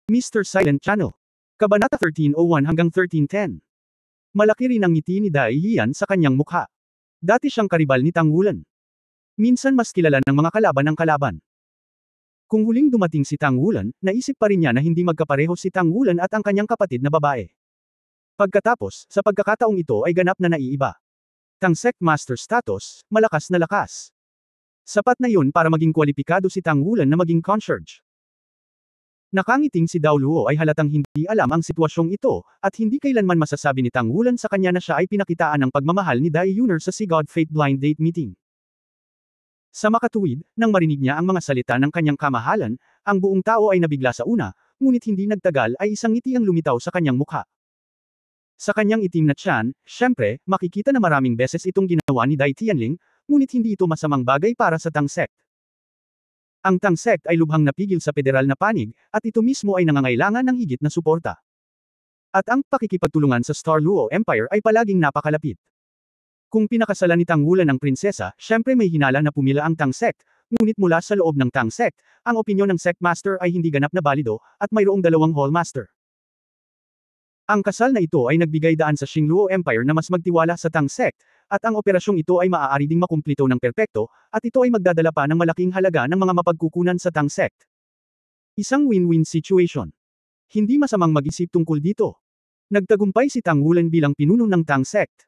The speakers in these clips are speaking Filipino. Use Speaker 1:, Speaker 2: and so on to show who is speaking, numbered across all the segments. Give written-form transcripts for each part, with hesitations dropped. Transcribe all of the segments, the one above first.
Speaker 1: Mr. Silent Channel. Kabanata 1301 hanggang 1310. Malaki rin ang ngiti ni Dai Yian sa kanyang mukha. Dati siyang karibal ni Tang Wulan. Minsan mas kilala ng mga kalaban ang kalaban. Kung huling dumating si Tang Wulan, naisip pa rin niya na hindi magkapareho si Tang Wulan at ang kanyang kapatid na babae. Pagkatapos, sa pagkakataong ito ay ganap na naiiba. Tang Sect Master status, malakas na lakas. Sapat na yun para maging kwalipikado si Tang Wulan na maging concierge. Nakangiting si Dao Luo ay halatang hindi alam ang sitwasyong ito, at hindi kailanman masasabi ni Tang Wulan sa kanya na siya ay pinakitaan ng pagmamahal ni Dai Yuner sa Si God Fate Blind Date Meeting. Sa makatuwid, nang marinig niya ang mga salita ng kanyang kamahalan, ang buong tao ay nabigla sa una, ngunit hindi nagtagal ay isang ngiti ang lumitaw sa kanyang mukha. Sa kanyang itim na tiyan, syempre, makikita na maraming beses itong ginawa ni Dai Tianling, ngunit hindi ito masamang bagay para sa Tang Sect. Ang Tang Sect ay lubhang napigil sa federal na panig, at ito mismo ay nangangailangan ng higit na suporta. At ang pakikipagtulungan sa Star Luo Empire ay palaging napakalapit. Kung pinakasalan ni Tang Wulan ang prinsesa, syempre may hinala na pumila ang Tang Sect, ngunit mula sa loob ng Tang Sect, ang opinyon ng Sect Master ay hindi ganap na balido, at mayroong dalawang Hall Master. Ang kasal na ito ay nagbigay daan sa Xingluo Empire na mas magtiwala sa Tang Sect, at ang operasyong ito ay maaari ding makumplito ng perpekto, at ito ay magdadala pa ng malaking halaga ng mga mapagkukunan sa Tang Sect. Isang win-win situation. Hindi masamang mag-isip tungkol dito. Nagtagumpay si Tang Wulan bilang pinuno ng Tang Sect.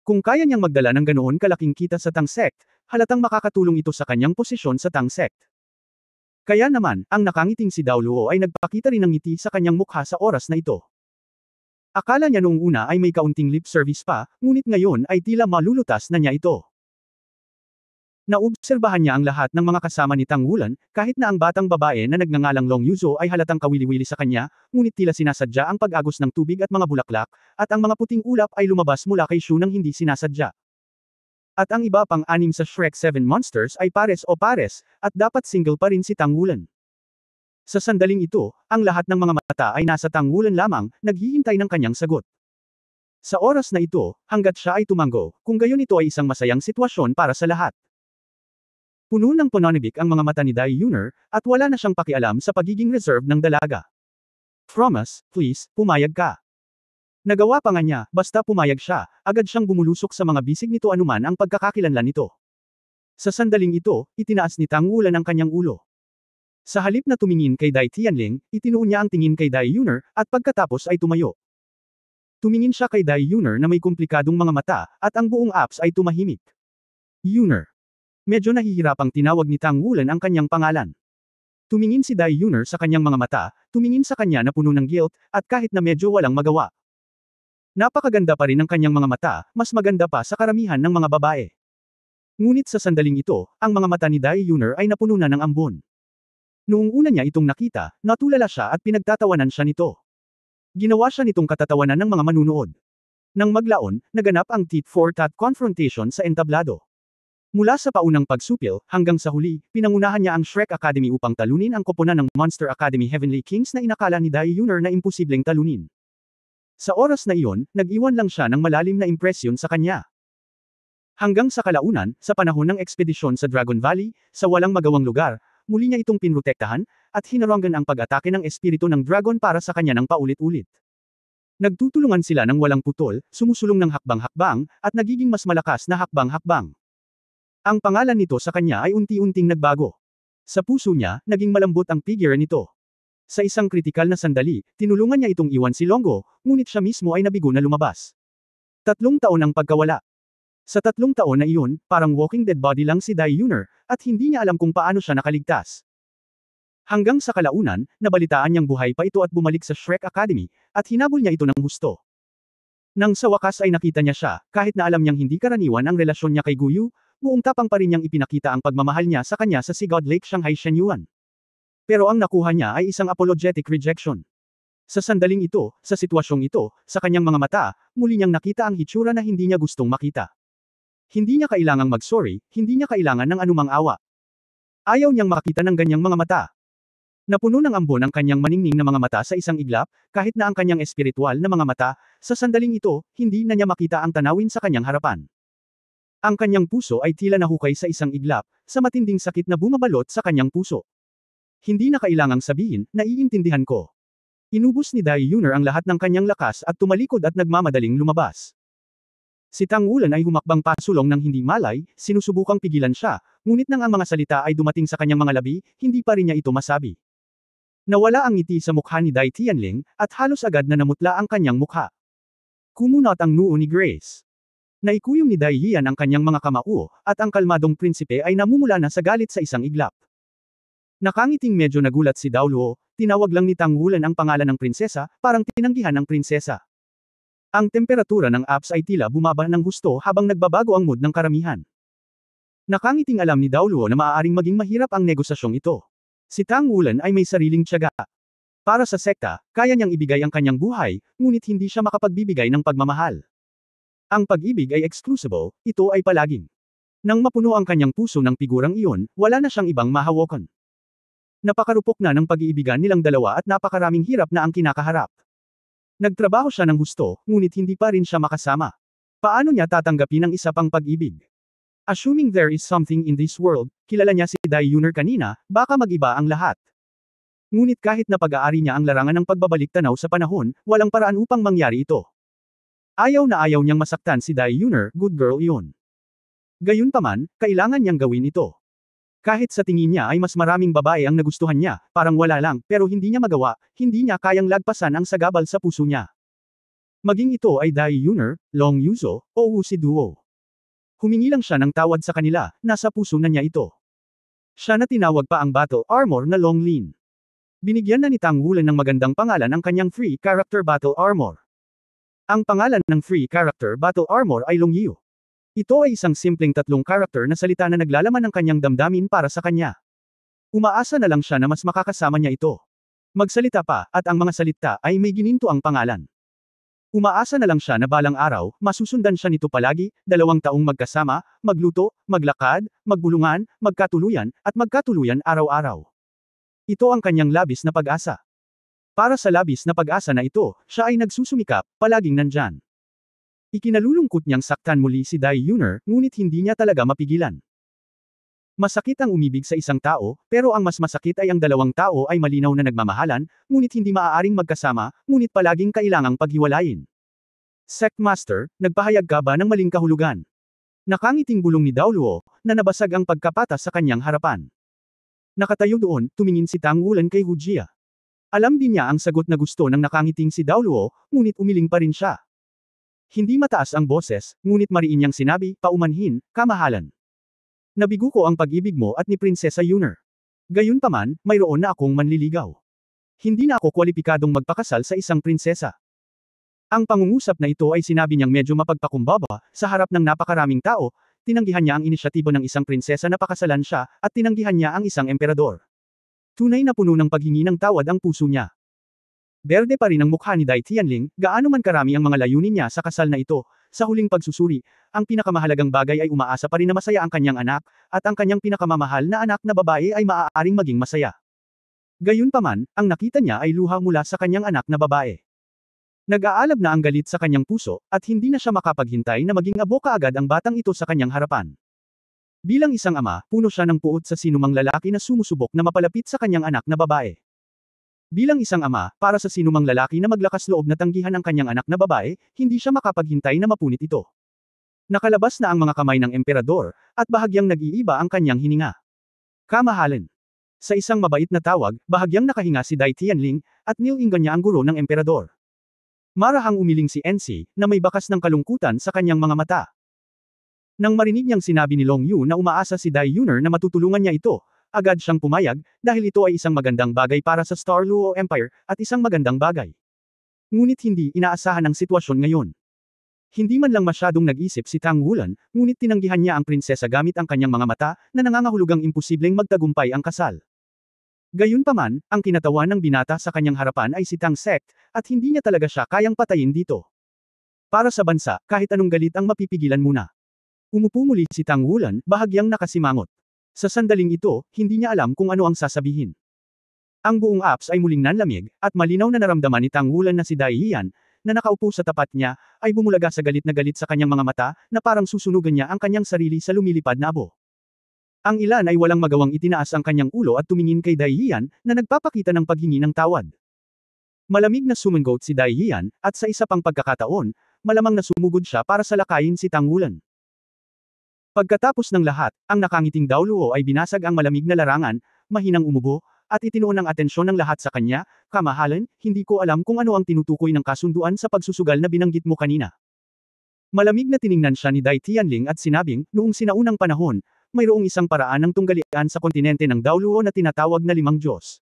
Speaker 1: Kung kaya niyang magdala ng ganoon kalaking kita sa Tang Sect, halatang makakatulong ito sa kanyang posisyon sa Tang Sect. Kaya naman, ang nakangiting si Dao Luo ay nagpakita rin ng ngiti sa kanyang mukha sa oras na ito. Akala niya noong una ay may kaunting lip service pa, ngunit ngayon ay tila malulutas na niya ito. Naobserbahan niya ang lahat ng mga kasama ni Tang Wulan, kahit na ang batang babae na nagngangalang Long Yuzo ay halatang kawili-wili sa kanya, ngunit tila sinasadya ang pag-agos ng tubig at mga bulaklak, at ang mga puting ulap ay lumabas mula kay Shu nang hindi sinasadya. At ang iba pang 6 sa Shrek 7 Monsters ay pares o pares, at dapat single pa rin si Tang Wulan. Sa sandaling ito, ang lahat ng mga mata ay nasa Tang Wulan lamang, naghihintay ng kanyang sagot. Sa oras na ito, hanggat siya ay tumango, kung gayon ito ay isang masayang sitwasyon para sa lahat. Puno ng pananabik ang mga mata ni Dai Yuner, at wala na siyang pakialam sa pagiging reserve ng dalaga. Promise, please, pumayag ka. Nagawa pa nga niya, basta pumayag siya, agad siyang bumulusok sa mga bisig nito anuman ang pagkakakilanlan nito. Sa sandaling ito, itinaas ni Tang Wulan ang kanyang ulo. Sa halip na tumingin kay Dai Tianling, itinuon niya ang tingin kay Dai Yuner, at pagkatapos ay tumayo. Tumingin siya kay Dai Yuner na may komplikadong mga mata, at ang buong apps ay tumahimik. Yuner. Medyo nahihirapang tinawag ni Tang Wulan ang kanyang pangalan. Tumingin si Dai Yuner sa kanyang mga mata, tumingin sa kanya na puno ng guilt, at kahit na medyo walang magawa. Napakaganda pa rin ang kanyang mga mata, mas maganda pa sa karamihan ng mga babae. Ngunit sa sandaling ito, ang mga mata ni Dai Yuner ay napuno na ng ambon. Noong una niya itong nakita, natulala siya at pinagtatawanan siya nito. Ginawa siya nitong katatawanan ng mga manunood. Nang maglaon, naganap ang tit-for-tat confrontation sa entablado. Mula sa paunang pagsupil, hanggang sa huli, pinangunahan niya ang Shrek Academy upang talunin ang koponan ng Monster Academy Heavenly Kings na inakala ni Dai Yuner na imposibleng talunin. Sa oras na iyon, nag-iwan lang siya ng malalim na impresyon sa kanya. Hanggang sa kalaunan, sa panahon ng ekspedisyon sa Dragon Valley, sa walang magawang lugar, muli niya itong pinrotektahan, at hinarangan ang pag-atake ng espiritu ng dragon para sa kanya ng paulit-ulit. Nagtutulungan sila ng walang putol, sumusulong ng hakbang-hakbang, at nagiging mas malakas na hakbang-hakbang. Ang pangalan nito sa kanya ay unti-unting nagbago. Sa puso niya, naging malambot ang figure nito. Sa isang kritikal na sandali, tinulungan niya itong iwan si Longo, ngunit siya mismo ay nabigo na lumabas. 3 taon ang pagkawala. Sa 3 taon na iyon, parang walking dead body lang si Dai Yuner, at hindi niya alam kung paano siya nakaligtas. Hanggang sa kalaunan, nabalitaan niyang buhay pa ito at bumalik sa Shrek Academy, at hinabol niya ito ng husto. Nang sa wakas ay nakita niya siya, kahit na alam niyang hindi karaniwan ang relasyon niya kay Guyu, buong tapang pa rin niyang ipinakita ang pagmamahal niya sa kanya sa Si God Lake Shanghai Shenyuan. Pero ang nakuha niya ay isang apologetic rejection. Sa sandaling ito, sa sitwasyong ito, sa kanyang mga mata, muli niyang nakita ang hitsura na hindi niya gustong makita. Hindi niya kailangang mag-sorry, hindi niya kailangan ng anumang awa. Ayaw niyang makita ng ganyang mga mata. Napuno ng ambon ang kanyang maningning na mga mata sa isang iglap, kahit na ang kanyang espiritual na mga mata, sa sandaling ito, hindi na niya makita ang tanawin sa kanyang harapan. Ang kanyang puso ay tila nahukay sa isang iglap, sa matinding sakit na bumabalot sa kanyang puso. Hindi na kailangang sabihin, naiintindihan ko. Inubos ni Dai Yuner ang lahat ng kanyang lakas at tumalikod at nagmamadaling lumabas. Si Tang Wulan ay humakbang pasulong ng hindi malay, sinusubukang pigilan siya, ngunit nang ang mga salita ay dumating sa kanyang mga labi, hindi pa rin niya ito masabi. Nawala ang ngiti sa mukha ni Dai Tianling, at halos agad na namutla ang kanyang mukha. Kumunot ang noo ni Grace. Naikuyong ni Dai Yian ang kanyang mga kamao, at ang kalmadong prinsipe ay namumula na sa galit sa isang iglap. Nakangiting medyo nagulat si Dao Luo, tinawag lang ni Tang Wulan ang pangalan ng prinsesa, parang tinanggihan ng prinsesa. Ang temperatura ng apps ay tila bumaba ng husto habang nagbabago ang mood ng karamihan. Nakangiting alam ni Dao Luo na maaaring maging mahirap ang negosasyong ito. Si Tang Wulan ay may sariling tiyaga. Para sa sekta, kaya niyang ibigay ang kanyang buhay, ngunit hindi siya makapagbibigay ng pagmamahal. Ang pag-ibig ay exclusive, ito ay palaging. Nang mapuno ang kanyang puso ng figurang iyon, wala na siyang ibang mahawakan. Napakarupok na ng pag-iibigan nilang dalawa at napakaraming hirap na ang kinakaharap. Nagtrabaho siya ng husto, ngunit hindi pa rin siya makasama. Paano niya tatanggapin ang isa pang pag-ibig? Assuming there is something in this world, kilala niya si Dai Yuner kanina, baka mag-iba ang lahat. Ngunit kahit na pag-aari niya ang larangan ng pagbabalik tanaw sa panahon, walang paraan upang mangyari ito. Ayaw na ayaw niyang masaktan si Dai Yuner, good girl iyon. Gayunpaman, kailangan niyang gawin ito. Kahit sa tingin niya ay mas maraming babae ang nagustuhan niya, parang wala lang, pero hindi niya magawa, hindi niya kayang lagpasan ang sagabal sa puso niya. Maging ito ay Dai Yuner, Long Yuzo, o Wu Si Duo. Humingi lang siya ng tawad sa kanila, nasa puso na niya ito. Siya na tinawag pa ang battle armor na Long Lin. Binigyan na ni Tang Wulan ng magandang pangalan ang kanyang free character battle armor. Ang pangalan ng free character battle armor ay Long Yu. Ito ay isang simpleng tatlong karakter na salita na naglalaman ng kanyang damdamin para sa kanya. Umaasa na lang siya na mas makakasama niya ito. Magsalita pa, at ang mga salita ay may gininto ang pangalan. Umaasa na lang siya na balang araw, masusundan siya nito palagi, 2 taong magkasama, magluto, maglakad, magbulungan, magkatuluyan, at magkatuluyan araw-araw. Ito ang kanyang labis na pag-asa. Para sa labis na pag-asa na ito, siya ay nagsusumikap, palaging nandyan. Ikinalulungkot niyang saktan muli si Dai Yuner, ngunit hindi niya talaga mapigilan. Masakit ang umibig sa isang tao, pero ang mas masakit ay ang 2 tao ay malinaw na nagmamahalan, ngunit hindi maaaring magkasama, ngunit palaging kailangang paghiwalayin. Sectmaster, nagpahayag ka ba ng maling kahulugan? Nakangiting bulong ni Dao Luo, na nabasag ang pagkapatas sa kanyang harapan. Nakatayo doon, tumingin si Tang Wulan kay Hu Jia. Alam din niya ang sagot na gusto ng nakangiting si Dao Luo, ngunit umiling pa rin siya. Hindi mataas ang boses, ngunit mariin niyang sinabi, paumanhin, kamahalan. Nabigo ko ang pag-ibig mo at ni Prinsesa Yuner. Gayunpaman, mayroon na akong manliligaw. Hindi na ako kwalipikadong magpakasal sa isang prinsesa. Ang pangungusap na ito ay sinabi niyang medyo mapagpakumbaba, sa harap ng napakaraming tao, tinanggihan niya ang inisyatibo ng isang prinsesa na pakasalan siya, at tinanggihan niya ang isang emperador. Tunay na puno ng paghingi ng tawad ang puso niya. Berde pa rin ang mukha ni Dai Tianling, gaano man karami ang mga layunin niya sa kasal na ito. Sa huling pagsusuri, ang pinakamahalagang bagay ay umaasa pa rin na masaya ang kanyang anak, at ang kanyang pinakamamahal na anak na babae ay maaaring maging masaya. Gayunpaman, ang nakita niya ay luha mula sa kanyang anak na babae. Nag-aalab na ang galit sa kanyang puso, at hindi na siya makapaghintay na maging abo kaagad ang batang ito sa kanyang harapan. Bilang isang ama, puno siya ng puot sa sinumang lalaki na sumusubok na mapalapit sa kanyang anak na babae. Bilang isang ama, para sa sinumang lalaki na maglakas loob na tanggihan ang kanyang anak na babae, hindi siya makapaghintay na mapunit ito. Nakalabas na ang mga kamay ng emperador, at bahagyang nag-iiba ang kanyang hininga. Kamahalan. Sa isang mabait na tawag, bahagyang nakahinga si Dai Tianling, at nilinggan niya ang guro ng emperador. Marahang umiling si NC, na may bakas ng kalungkutan sa kanyang mga mata. Nang marinig niyang sinabi ni Long Yu na umaasa si Dai Yuner na matutulungan niya ito, agad siyang pumayag, dahil ito ay isang magandang bagay para sa Star Luo Empire, at isang magandang bagay. Ngunit hindi inaasahan ang sitwasyon ngayon. Hindi man lang masyadong nag-isip si Tang Wulan, ngunit tinanggihan niya ang prinsesa gamit ang kanyang mga mata, na nangangahulugang imposibleng magtagumpay ang kasal. Gayunpaman, ang kinatawan ng binata sa kanyang harapan ay si Tang Sect, at hindi niya talaga siya kayang patayin dito. Para sa bansa, kahit anong galit ang mapipigilan muna. Umupo muli si Tang Wulan, bahagyang nakasimangot. Sa sandaling ito, hindi niya alam kung ano ang sasabihin. Ang buong apps ay muling nanlamig, at malinaw na naramdaman ni Tang Wulan na si Dai Yian, na nakaupo sa tapat niya, ay bumulaga sa galit na galit sa kanyang mga mata, na parang susunugan niya ang kanyang sarili sa lumilipad na abo. Ang ilan ay walang magawang itinaas ang kanyang ulo at tumingin kay Dai Yian, na nagpapakita ng paghingi ng tawad. Malamig na sumungot si Dai Yian, at sa isa pang pagkakataon, malamang na sumugod siya para salakayin si Tang Wulan. Pagkatapos ng lahat, ang nakangiting Dao Luo ay binasag ang malamig na larangan, mahinang umubo, at itinuon ang atensyon ng lahat sa kanya. Kamahalan, hindi ko alam kung ano ang tinutukoy ng kasunduan sa pagsusugal na binanggit mo kanina. Malamig na tiningnan siya ni Dai Tianling at sinabing, noong sinaunang panahon, mayroong isang paraan ng tunggalian sa kontinente ng Dao Luo na tinatawag na limang Diyos.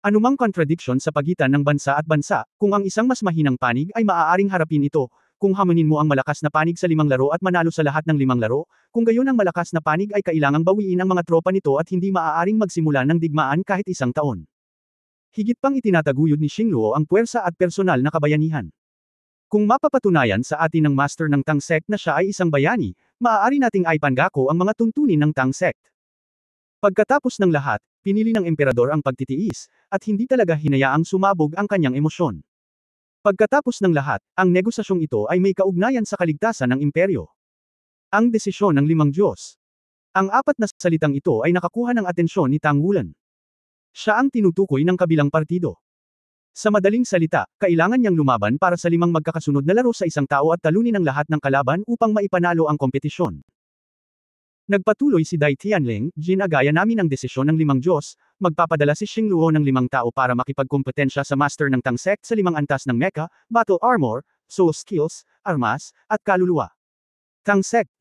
Speaker 1: Anumang contradiction sa pagitan ng bansa at bansa, kung ang isang mas mahinang panig ay maaaring harapin ito, kung hamunin mo ang malakas na panig sa limang laro at manalo sa lahat ng limang laro, kung gayon ang malakas na panig ay kailangang bawiin ang mga tropa nito at hindi maaaring magsimula ng digmaan kahit isang taon. Higit pang itinataguyod ni Xingluo ang puwersa at personal na kabayanihan. Kung mapapatunayan sa atin ng master ng Tang Sect na siya ay isang bayani, maaari nating ipanggako ang mga tuntunin ng Tang Sect. Pagkatapos ng lahat, pinili ng emperador ang pagtitiis, at hindi talaga hinayaang sumabog ang kanyang emosyon. Pagkatapos ng lahat, ang negosasyong ito ay may kaugnayan sa kaligtasan ng imperyo. Ang desisyon ng limang Diyos. Ang apat na salitang ito ay nakakuha ng atensyon ni Tang Wulan. Siya ang tinutukoy ng kabilang partido. Sa madaling salita, kailangan niyang lumaban para sa limang magkakasunod na laro sa isang tao at talunin ang lahat ng kalaban upang maipanalo ang kompetisyon. Nagpatuloy si Dai Tianling, ginagaya namin ang desisyon ng limang Diyos, magpapadala si Xingluo ng limang tao para makipagkompetensya sa master ng Tang Sect sa limang antas ng mecha, battle armor, soul skills, armas, at kaluluwa. Tang Sect.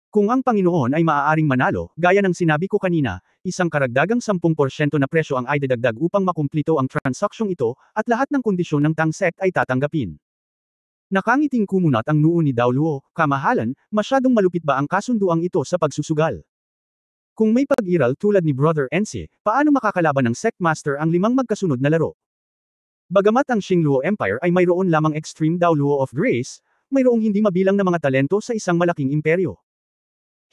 Speaker 1: Kung ang Panginoon ay maaaring manalo, gaya ng sinabi ko kanina, isang karagdagang 10% na presyo ang idadagdag upang makumplito ang transaksyong ito, at lahat ng kondisyon ng Tang Sect ay tatanggapin. Nakangiting kumunat ang noo ni Dao Luo, kamahalan, masyadong malupit ba ang kasunduang ito sa pagsusugal? Kung may pag-iral tulad ni Brother Ensi, paano makakalaban ng Sect Master ang limang magkasunod na laro? Bagamat ang Xingluo Empire ay mayroon lamang extreme Dao Luo of Grace, mayroong hindi mabilang na mga talento sa isang malaking imperyo.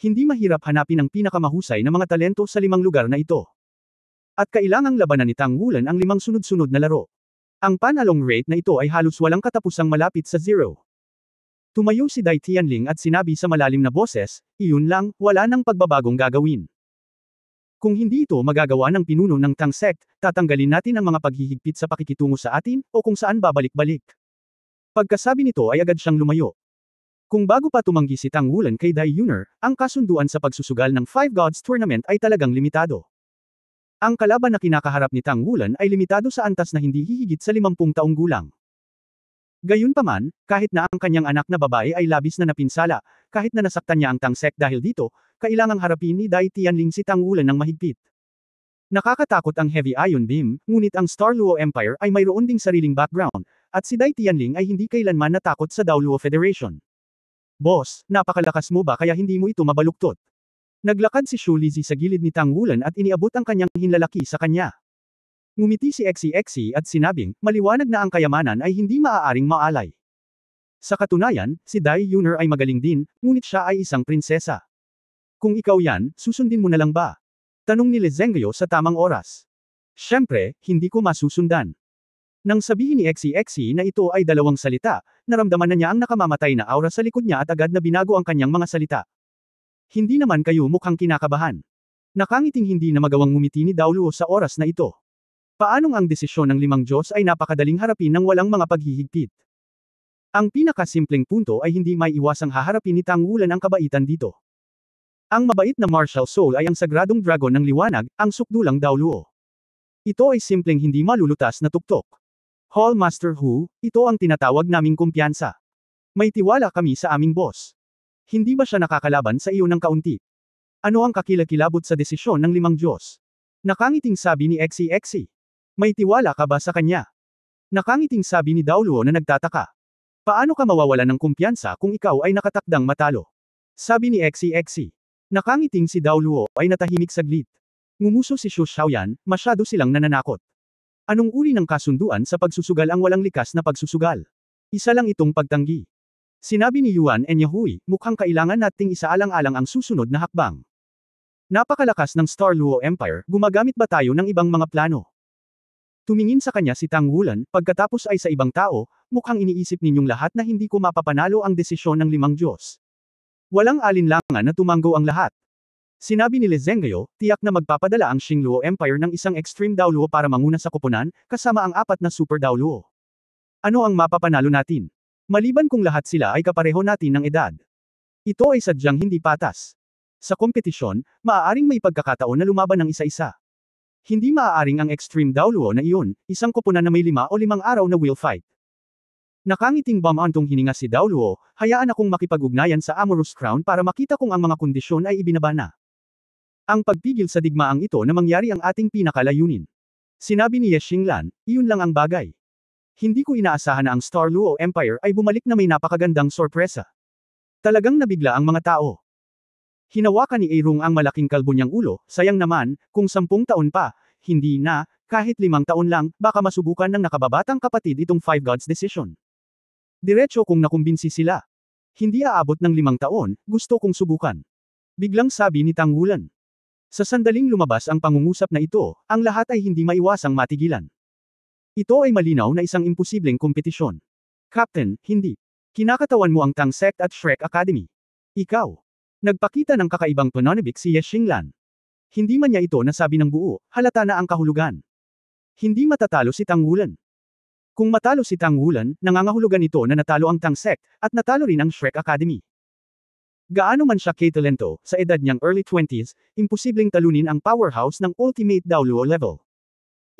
Speaker 1: Hindi mahirap hanapin ang pinakamahusay na mga talento sa limang lugar na ito. At kailangang labanan ni Tang Wulan ang limang sunod-sunod na laro. Ang panalong rate na ito ay halos walang katapusang malapit sa zero. Tumayo si Dai Tianling at sinabi sa malalim na boses, iyon lang, wala nang pagbabagong gagawin. Kung hindi ito magagawa ng pinuno ng Tang Sect, tatanggalin natin ang mga paghihigpit sa pakikitungo sa atin, o kung saan babalik-balik. Pagkasabi nito ay agad siyang lumayo. Kung bago pa tumanggi si Tang Wulan kay Dai Yuner, ang kasunduan sa pagsusugal ng Five Gods Tournament ay talagang limitado. Ang kalaban na kinakaharap ni Tang Wulan ay limitado sa antas na hindi hihigit sa 50 taong gulang. Gayunpaman, kahit na ang kanyang anak na babae ay labis na napinsala, kahit na nasaktan niya ang Tang Sect dahil dito, kailangang harapin ni Dai Tianling si Tang Wulan ng mahigpit. Nakakatakot ang Heavy Ion Beam, ngunit ang Star Luo Empire ay mayroon ding sariling background, at si Dai Tianling ay hindi kailanman natakot sa Dao Luo Federation. Boss, napakalakas mo ba kaya hindi mo ito mabaluktot? Naglakad si Xu Lizhi sa gilid ni Tang Wulan at iniabot ang kanyang hinlalaki sa kanya. Ngumiti si Xi at sinabing, maliwanag na ang kayamanan ay hindi maaaring maalay. Sa katunayan, si Dai Yuner ay magaling din, ngunit siya ay isang prinsesa. Kung ikaw yan, susundin mo na lang ba? Tanong ni Li Zhengguo sa tamang oras. Siyempre, hindi ko masusundan. Nang sabihin ni Xi na ito ay dalawang salita, naramdaman na niya ang nakamamatay na aura sa likod niya at agad na binago ang kanyang mga salita. Hindi naman kayo mukhang kinakabahan. Nakangiting hindi na magawang ngumiti ni Dao Luo sa oras na ito. Paanong ang desisyon ng limang Diyos ay napakadaling harapin ng walang mga paghihigpit? Ang pinakasimpleng punto ay hindi may iwasang haharapin ni Tang Wulan ang kabaitan dito. Ang mabait na martial soul ay ang sagradong dragon ng liwanag, ang sukdulang Dao Luo. Ito ay simpleng hindi malulutas na tuktok. Hall Master Hu, ito ang tinatawag naming kumpiyansa. May tiwala kami sa aming boss. Hindi ba siya nakakalaban sa iyo ng kaunti? Ano ang kakilakilabot sa desisyon ng limang Diyos? Nakangiting sabi ni Xi. May tiwala ka ba sa kanya? Nakangiting sabi ni Dao Luo na nagtataka. Paano ka mawawalan ng kumpiyansa kung ikaw ay nakatakdang matalo? Sabi ni Xi. Nakangiting si Dao Luo ay natahimik saglit. Ngumuso si Xu Xiaoyan, masyado silang nananakot. Anong uri ng kasunduan sa pagsusugal ang walang likas na pagsusugal? Isa lang itong pagtanggi. Sinabi ni Yuan Enyahui, mukhang kailangan nating isaalang-alang ang susunod na hakbang. Napakalakas ng Star Luo Empire, gumagamit ba tayo ng ibang mga plano? Tumingin sa kanya si Tang Wulan, pagkatapos ay sa ibang tao, mukhang iniisip ninyong lahat na hindi ko mapapanalo ang desisyon ng limang Diyos. Walang alinlangan na tumanggo ang lahat. Sinabi ni Li Zhengguo, tiyak na magpapadala ang Xingluo Empire ng isang extreme Daoluo para manguna sa koponan, kasama ang 4 na super Daoluo. Ano ang mapapanalo natin? Maliban kung lahat sila ay kapareho natin ng edad. Ito ay sadyang hindi patas. Sa kompetisyon, maaaring may pagkakataon na lumaban ng isa-isa. Hindi maaaring ang extreme Daoluo na iyon, isang koponan na may 5 o 5 araw na will fight. Nakangiting bumantong hininga si Daoluo, hayaan akong makipag-ugnayan sa Amorous Crown para makita kung ang mga kondisyon ay ibinaba na. Ang pagpigil sa digmaang ito na mangyari ang ating pinakalayunin. Sinabi ni Ye Xinglan, iyon lang ang bagay. Hindi ko inaasahan na ang Star Luo Empire ay bumalik na may napakagandang sorpresa. Talagang nabigla ang mga tao. Hinawakan ni Airong ang malaking kalbo niyang ulo, sayang naman, kung 10 taon pa, hindi na, kahit 5 taon lang, baka masubukan ng nakababatang kapatid itong Five Gods Decision. Diretso kung nakumbinsi sila. Hindi aabot ng 5 taon, gusto kong subukan. Biglang sabi ni Tang Wulan. Sa sandaling lumabas ang pangungusap na ito, ang lahat ay hindi maiwasang matigilan. Ito ay malinaw na isang imposibleng kompetisyon. Captain, hindi. Kinakatawan mo ang Tang Sect at Shrek Academy. Ikaw. Nagpakita ng kakaibang pananabik si Ye Xinglan. Hindi man niya ito nasabi ng buo, halata na ang kahulugan. Hindi matatalo si Tang Wulan. Kung matalo si Tang Wulan, nangangahulugan ito na natalo ang Tang Sect, at natalo rin ang Shrek Academy. Gaano man siya katalento, sa edad niyang early 20s, imposibleng talunin ang powerhouse ng ultimate Daoluo level.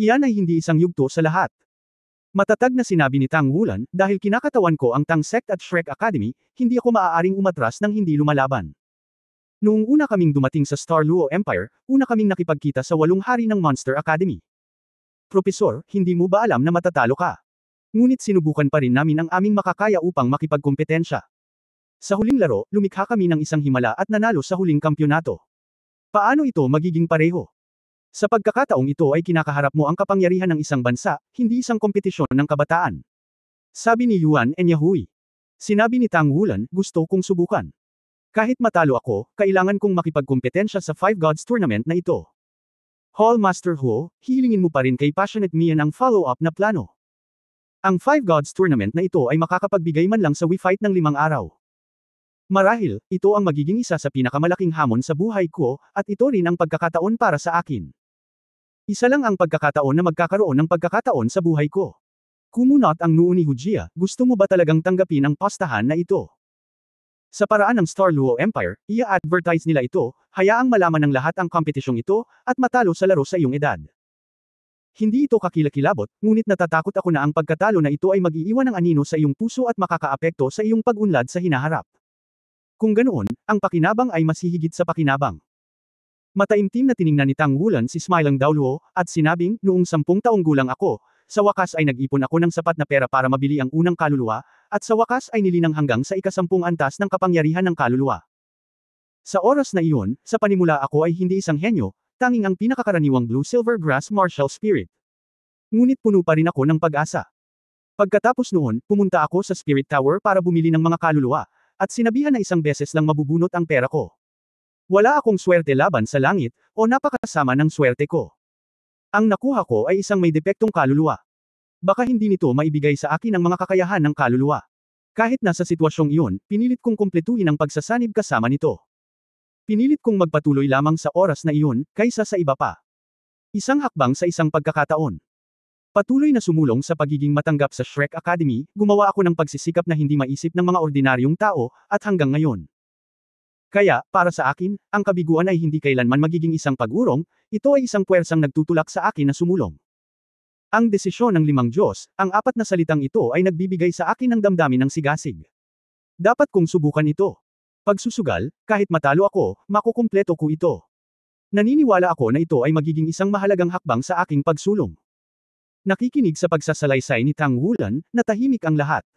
Speaker 1: Iyan ay hindi isang yugto sa lahat. Matatag na sinabi ni Tang Wulan, dahil kinakatawan ko ang Tang Sect at Shrek Academy, hindi ako maaaring umatras ng hindi lumalaban. Noong una kaming dumating sa Star Luo Empire, una kaming nakipagkita sa 8 hari ng Monster Academy. Propesor, hindi mo ba alam na matatalo ka? Ngunit sinubukan pa rin namin ang aming makakaya upang makipagkompetensya. Sa huling laro, lumikha kami ng isang himala at nanalo sa huling kampyonato. Paano ito magiging pareho? Sa pagkakataong ito ay kinakaharap mo ang kapangyarihan ng isang bansa, hindi isang kompetisyon ng kabataan. Sabi ni Yuan Enyahui. Sinabi ni Tang Wulan, gusto kong subukan. Kahit matalo ako, kailangan kong makipagkompetensya sa Five Gods Tournament na ito. Hall Master Huo, hihilingin mo pa rin kay Passionate Mian ang follow-up na plano. Ang Five Gods Tournament na ito ay makakapagbigay man lang sa WeFight ng 5 araw. Marahil, ito ang magiging isa sa pinakamalaking hamon sa buhay ko, at ito rin ang pagkakataon para sa akin. Isa lang ang pagkakataon na magkakaroon ng pagkakataon sa buhay ko. Kumunot ang noo ni Hujia, gusto mo ba talagang tanggapin ang postahan na ito? Sa paraan ng Star Luo Empire, i-advertise nila ito, hayaang malaman ng lahat ang kompetisyong ito, at matalo sa laro sa iyong edad. Hindi ito kakilakilabot, ngunit natatakot ako na ang pagkatalo na ito ay mag-iiwan ng anino sa iyong puso at makakaapekto sa iyong pag-unlad sa hinaharap. Kung ganoon, ang pakinabang ay mas hihigit sa pakinabang. Mataimtim na tiningnan ni Tang Wulan si Smiling Daoluo, at sinabing, noong 10 taong gulang ako, sa wakas ay nag-ipon ako ng sapat na pera para mabili ang unang kaluluwa, at sa wakas ay nilinang hanggang sa ika-10 antas ng kapangyarihan ng kaluluwa. Sa oras na iyon, sa panimula ako ay hindi isang henyo, tanging ang pinakakaraniwang Blue Silver Grass Martial Spirit. Ngunit puno pa rin ako ng pag-asa. Pagkatapos noon, pumunta ako sa Spirit Tower para bumili ng mga kaluluwa, at sinabihan na isang beses lang mabubunot ang pera ko. Wala akong swerte laban sa langit, o napakasama ng swerte ko. Ang nakuha ko ay isang may depektong kaluluwa. Baka hindi nito maibigay sa akin ang mga kakayahan ng kaluluwa. Kahit nasa sitwasyong iyon, pinilit kong kumpletuhin ang pagsasanib kasama nito. Pinilit kong magpatuloy lamang sa oras na iyon, kaysa sa iba pa. Isang hakbang sa isang pagkakataon. Patuloy na sumulong sa pagiging matanggap sa Shrek Academy, gumawa ako ng pagsisikap na hindi maisip ng mga ordinaryong tao, at hanggang ngayon. Kaya, para sa akin, ang kabiguan ay hindi kailanman magiging isang pag-urong, ito ay isang puwersang nagtutulak sa akin na sumulong. Ang desisyon ng 5 Diyos, ang 4 na salitang ito ay nagbibigay sa akin ng damdamin ng sigasig. Dapat kong subukan ito. Pagsusugal, kahit matalo ako, makukumpleto ko ito. Naniniwala ako na ito ay magiging isang mahalagang hakbang sa aking pagsulong. Nakikinig sa pagsasalaysay ni Tang Wulan, natahimik ang lahat.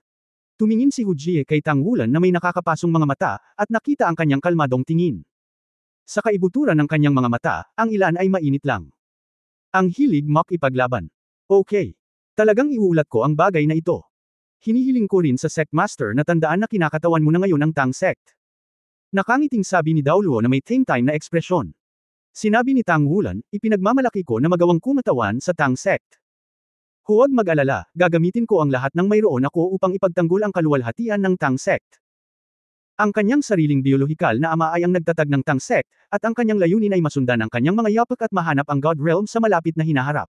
Speaker 1: Tumingin si Hujie kay Tang Wulan na may nakakapasong mga mata, at nakita ang kanyang kalmadong tingin. Sa kaibuturan ng kanyang mga mata, ang ilan ay mainit lang. Ang hilig makipaglaban. Okay. Talagang iuulat ko ang bagay na ito. Hinihiling ko rin sa Sect Master na tandaan na kinakatawan mo na ngayon ang Tang Sect. Nakangiting sabi ni Daoluo na may tame time na ekspresyon. Sinabi ni Tang Wulan, ipinagmamalaki ko na magawang kumatawan sa Tang Sect. Huwag mag-alala, gagamitin ko ang lahat ng mayroon ako upang ipagtanggol ang kaluwalhatian ng Tang Sect. Ang kanyang sariling biolohikal na ama ay ang nagtatag ng Tang Sect, at ang kanyang layunin ay masundan ang kanyang mga yapak at mahanap ang God Realm sa malapit na hinaharap.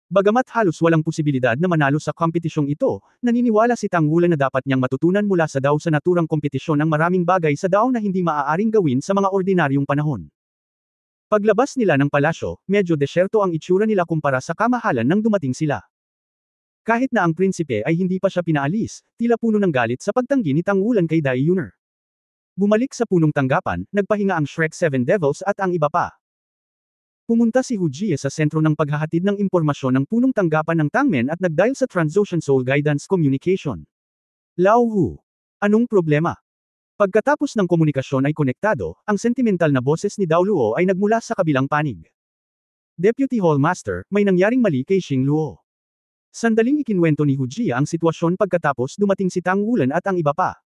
Speaker 1: Bagamat halos walang posibilidad na manalo sa kompetisyong ito, naniniwala si Tang Wulan na dapat niyang matutunan mula sa Dao sa naturang kompetisyon ang maraming bagay sa Dao na hindi maaaring gawin sa mga ordinaryong panahon. Paglabas nila ng palasyo, medyo desyerto ang itsura nila kumpara sa kamahalan nang dumating sila. Kahit na ang prinsipe ay hindi pa siya pinaalis, tila puno ng galit sa pagtanggi ni Tang Wulan kay Dai Yuner. Bumalik sa punong tanggapan, nagpahinga ang Shrek Seven Devils at ang iba pa. Pumunta si Hu Jie sa sentro ng paghahatid ng impormasyon ng punong tanggapan ng Tangmen at nagdial sa Transocean Soul Guidance Communication. Lao Hu. Anong problema? Pagkatapos ng komunikasyon ay konektado, ang sentimental na boses ni Dao Luo ay nagmula sa kabilang panig. Deputy Hall Master, may nangyaring mali kay Xing Luo. Sandaling ikinwento ni Hu Jie ang sitwasyon pagkatapos dumating si Tang Wulan at ang iba pa.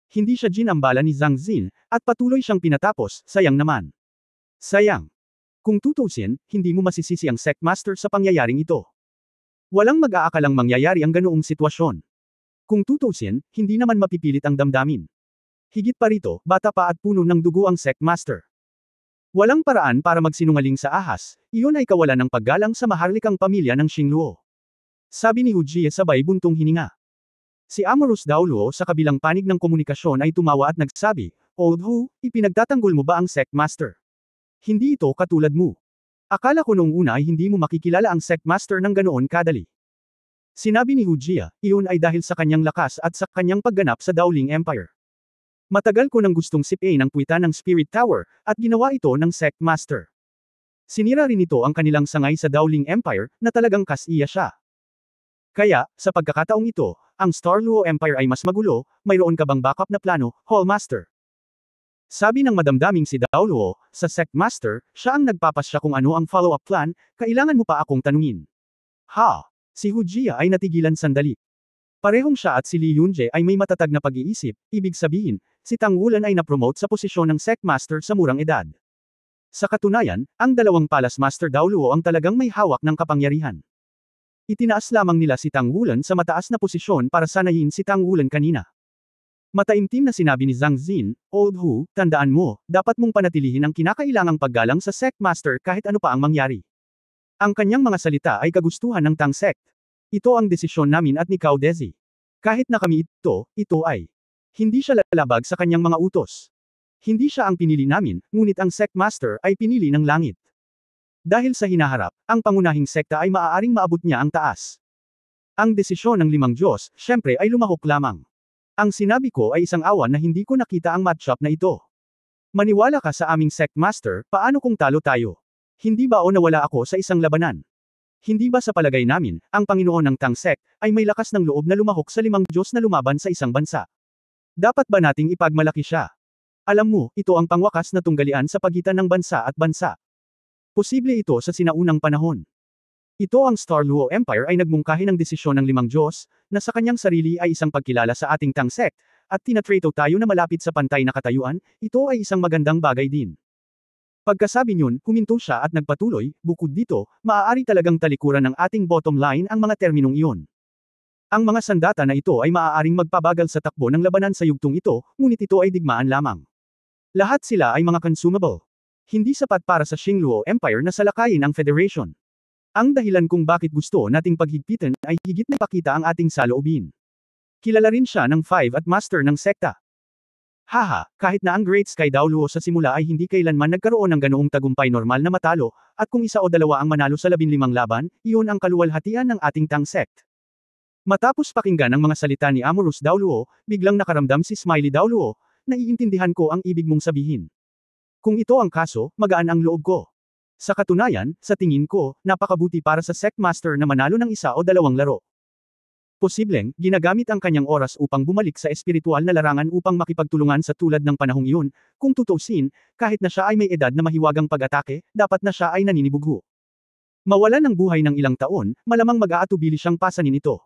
Speaker 1: Hindi siya ginambala ni Zhang Xin, at patuloy siyang pinatapos, sayang naman. Sayang. Kung tutusin, hindi mo masisisi ang Sect Master sa pangyayaring ito. Walang mag-aakalang mangyayari ang ganoong sitwasyon. Kung tutusin, hindi naman mapipilit ang damdamin. Higit pa rito, bata pa at puno ng dugo ang Sect Master. Walang paraan para magsinungaling sa ahas, iyon ay kawalan ng paggalang sa maharlikang pamilya ng Xingluo. Sabi ni Hu Jie sabay buntong hininga. Si Amorous Dao Luo sa kabilang panig ng komunikasyon ay tumawa at nagsabi, Old Hu, ipinagtatanggol mo ba ang Sect Master? Hindi ito katulad mo. Akala ko noong una ay hindi mo makikilala ang Sect Master ng ganoon kadali. Sinabi ni Hu Jie, iyon ay dahil sa kanyang lakas at sa kanyang pagganap sa Daoling Empire. Matagal ko nang gustong sipain ang puwitan ng Spirit Tower, at ginawa ito ng Sect Master. Sinira rin ito ang kanilang sangay sa Daoling Empire, na talagang kas-iya siya. Kaya, sa pagkakataong ito, ang Star Luo Empire ay mas magulo, mayroon ka bang backup na plano, Hall Master? Sabi ng madamdaming si Dao Luo, sa Sect Master, siya ang nagpapasya kung ano ang follow-up plan, kailangan mo pa akong tanungin. Ha! Si Hu Jie ay natigilan sandali. Parehong siya at si Li Yunje ay may matatag na pag-iisip, ibig sabihin, si Tang Wulan ay na-promote sa posisyon ng Sect Master sa murang edad. Sa katunayan, ang dalawang Palace Master Dao Luo ang talagang may hawak ng kapangyarihan. Itinaas lamang nila si Tang Wulan sa mataas na posisyon para sanayin si Tang Wulan kanina. Mataimtim na sinabi ni Zhang Xin, Old Hu, tandaan mo, dapat mong panatilihin ang kinakailangang paggalang sa Sect Master kahit ano pa ang mangyari. Ang kanyang mga salita ay kagustuhan ng Tang Sect. Ito ang desisyon namin at ni Cao Dezi. Kahit na kami ito ay. Hindi siya lalabag sa kanyang mga utos. Hindi siya ang pinili namin, ngunit ang Sect Master ay pinili ng langit. Dahil sa hinaharap, ang pangunahing sekta ay maaaring maabot niya ang taas. Ang desisyon ng limang Diyos, syempre ay lumahok lamang. Ang sinabi ko ay isang awan na hindi ko nakita ang matchup na ito. Maniwala ka sa aming Sect Master, paano kung talo tayo? Hindi ba o nawala ako sa isang labanan? Hindi ba sa palagay namin, ang Panginoon ng Tang Sect, ay may lakas ng loob na lumahok sa limang Diyos na lumaban sa isang bansa? Dapat ba nating ipagmalaki siya? Alam mo, ito ang pangwakas na tunggalian sa pagitan ng bansa at bansa. Posible ito sa sinaunang panahon. Ito ang Star Luo Empire ay nagmungkahi ng desisyon ng limang Diyos, na sa kanyang sarili ay isang pagkilala sa ating Tang Sect, at tinatrato tayo na malapit sa pantay na katayuan, ito ay isang magandang bagay din. Pagkasabi niyon, huminto siya at nagpatuloy, bukod dito, maaari talagang talikuran ng ating bottom line ang mga terminong iyon. Ang mga sandata na ito ay maaaring magpabagal sa takbo ng labanan sa yugtong ito, ngunit ito ay digmaan lamang. Lahat sila ay mga consumable. Hindi sapat para sa Xingluo Empire na salakayin ang Federation. Ang dahilan kung bakit gusto nating paghigpitan ay higit na ipakita ang ating saloobin. Kilala rin siya ng 5 at Master ng sekta. Haha, kahit na ang Great Sky Dao Luo sa simula ay hindi kailanman nagkaroon ng ganoong tagumpay normal na matalo, at kung isa o dalawa ang manalo sa 15 laban, iyon ang kaluwalhatian ng ating Tang Sect. Matapos pakinggan ang mga salita ni Amorous Dao Luo, biglang nakaramdam si Smiley Dao Luo, naiintindihan ko ang ibig mong sabihin. Kung ito ang kaso, magaan ang loob ko. Sa katunayan, sa tingin ko, napakabuti para sa Sect Master na manalo ng isa o dalawang laro. Posibleng, ginagamit ang kanyang oras upang bumalik sa espiritual na larangan upang makipagtulungan sa tulad ng panahong iyon, kung tutuusin, kahit na siya ay may edad na mahiwagang pag-atake, dapat na siya ay naninibugho. Mawalan ng buhay ng ilang taon, malamang mag-aatubili siyang pasanin ito.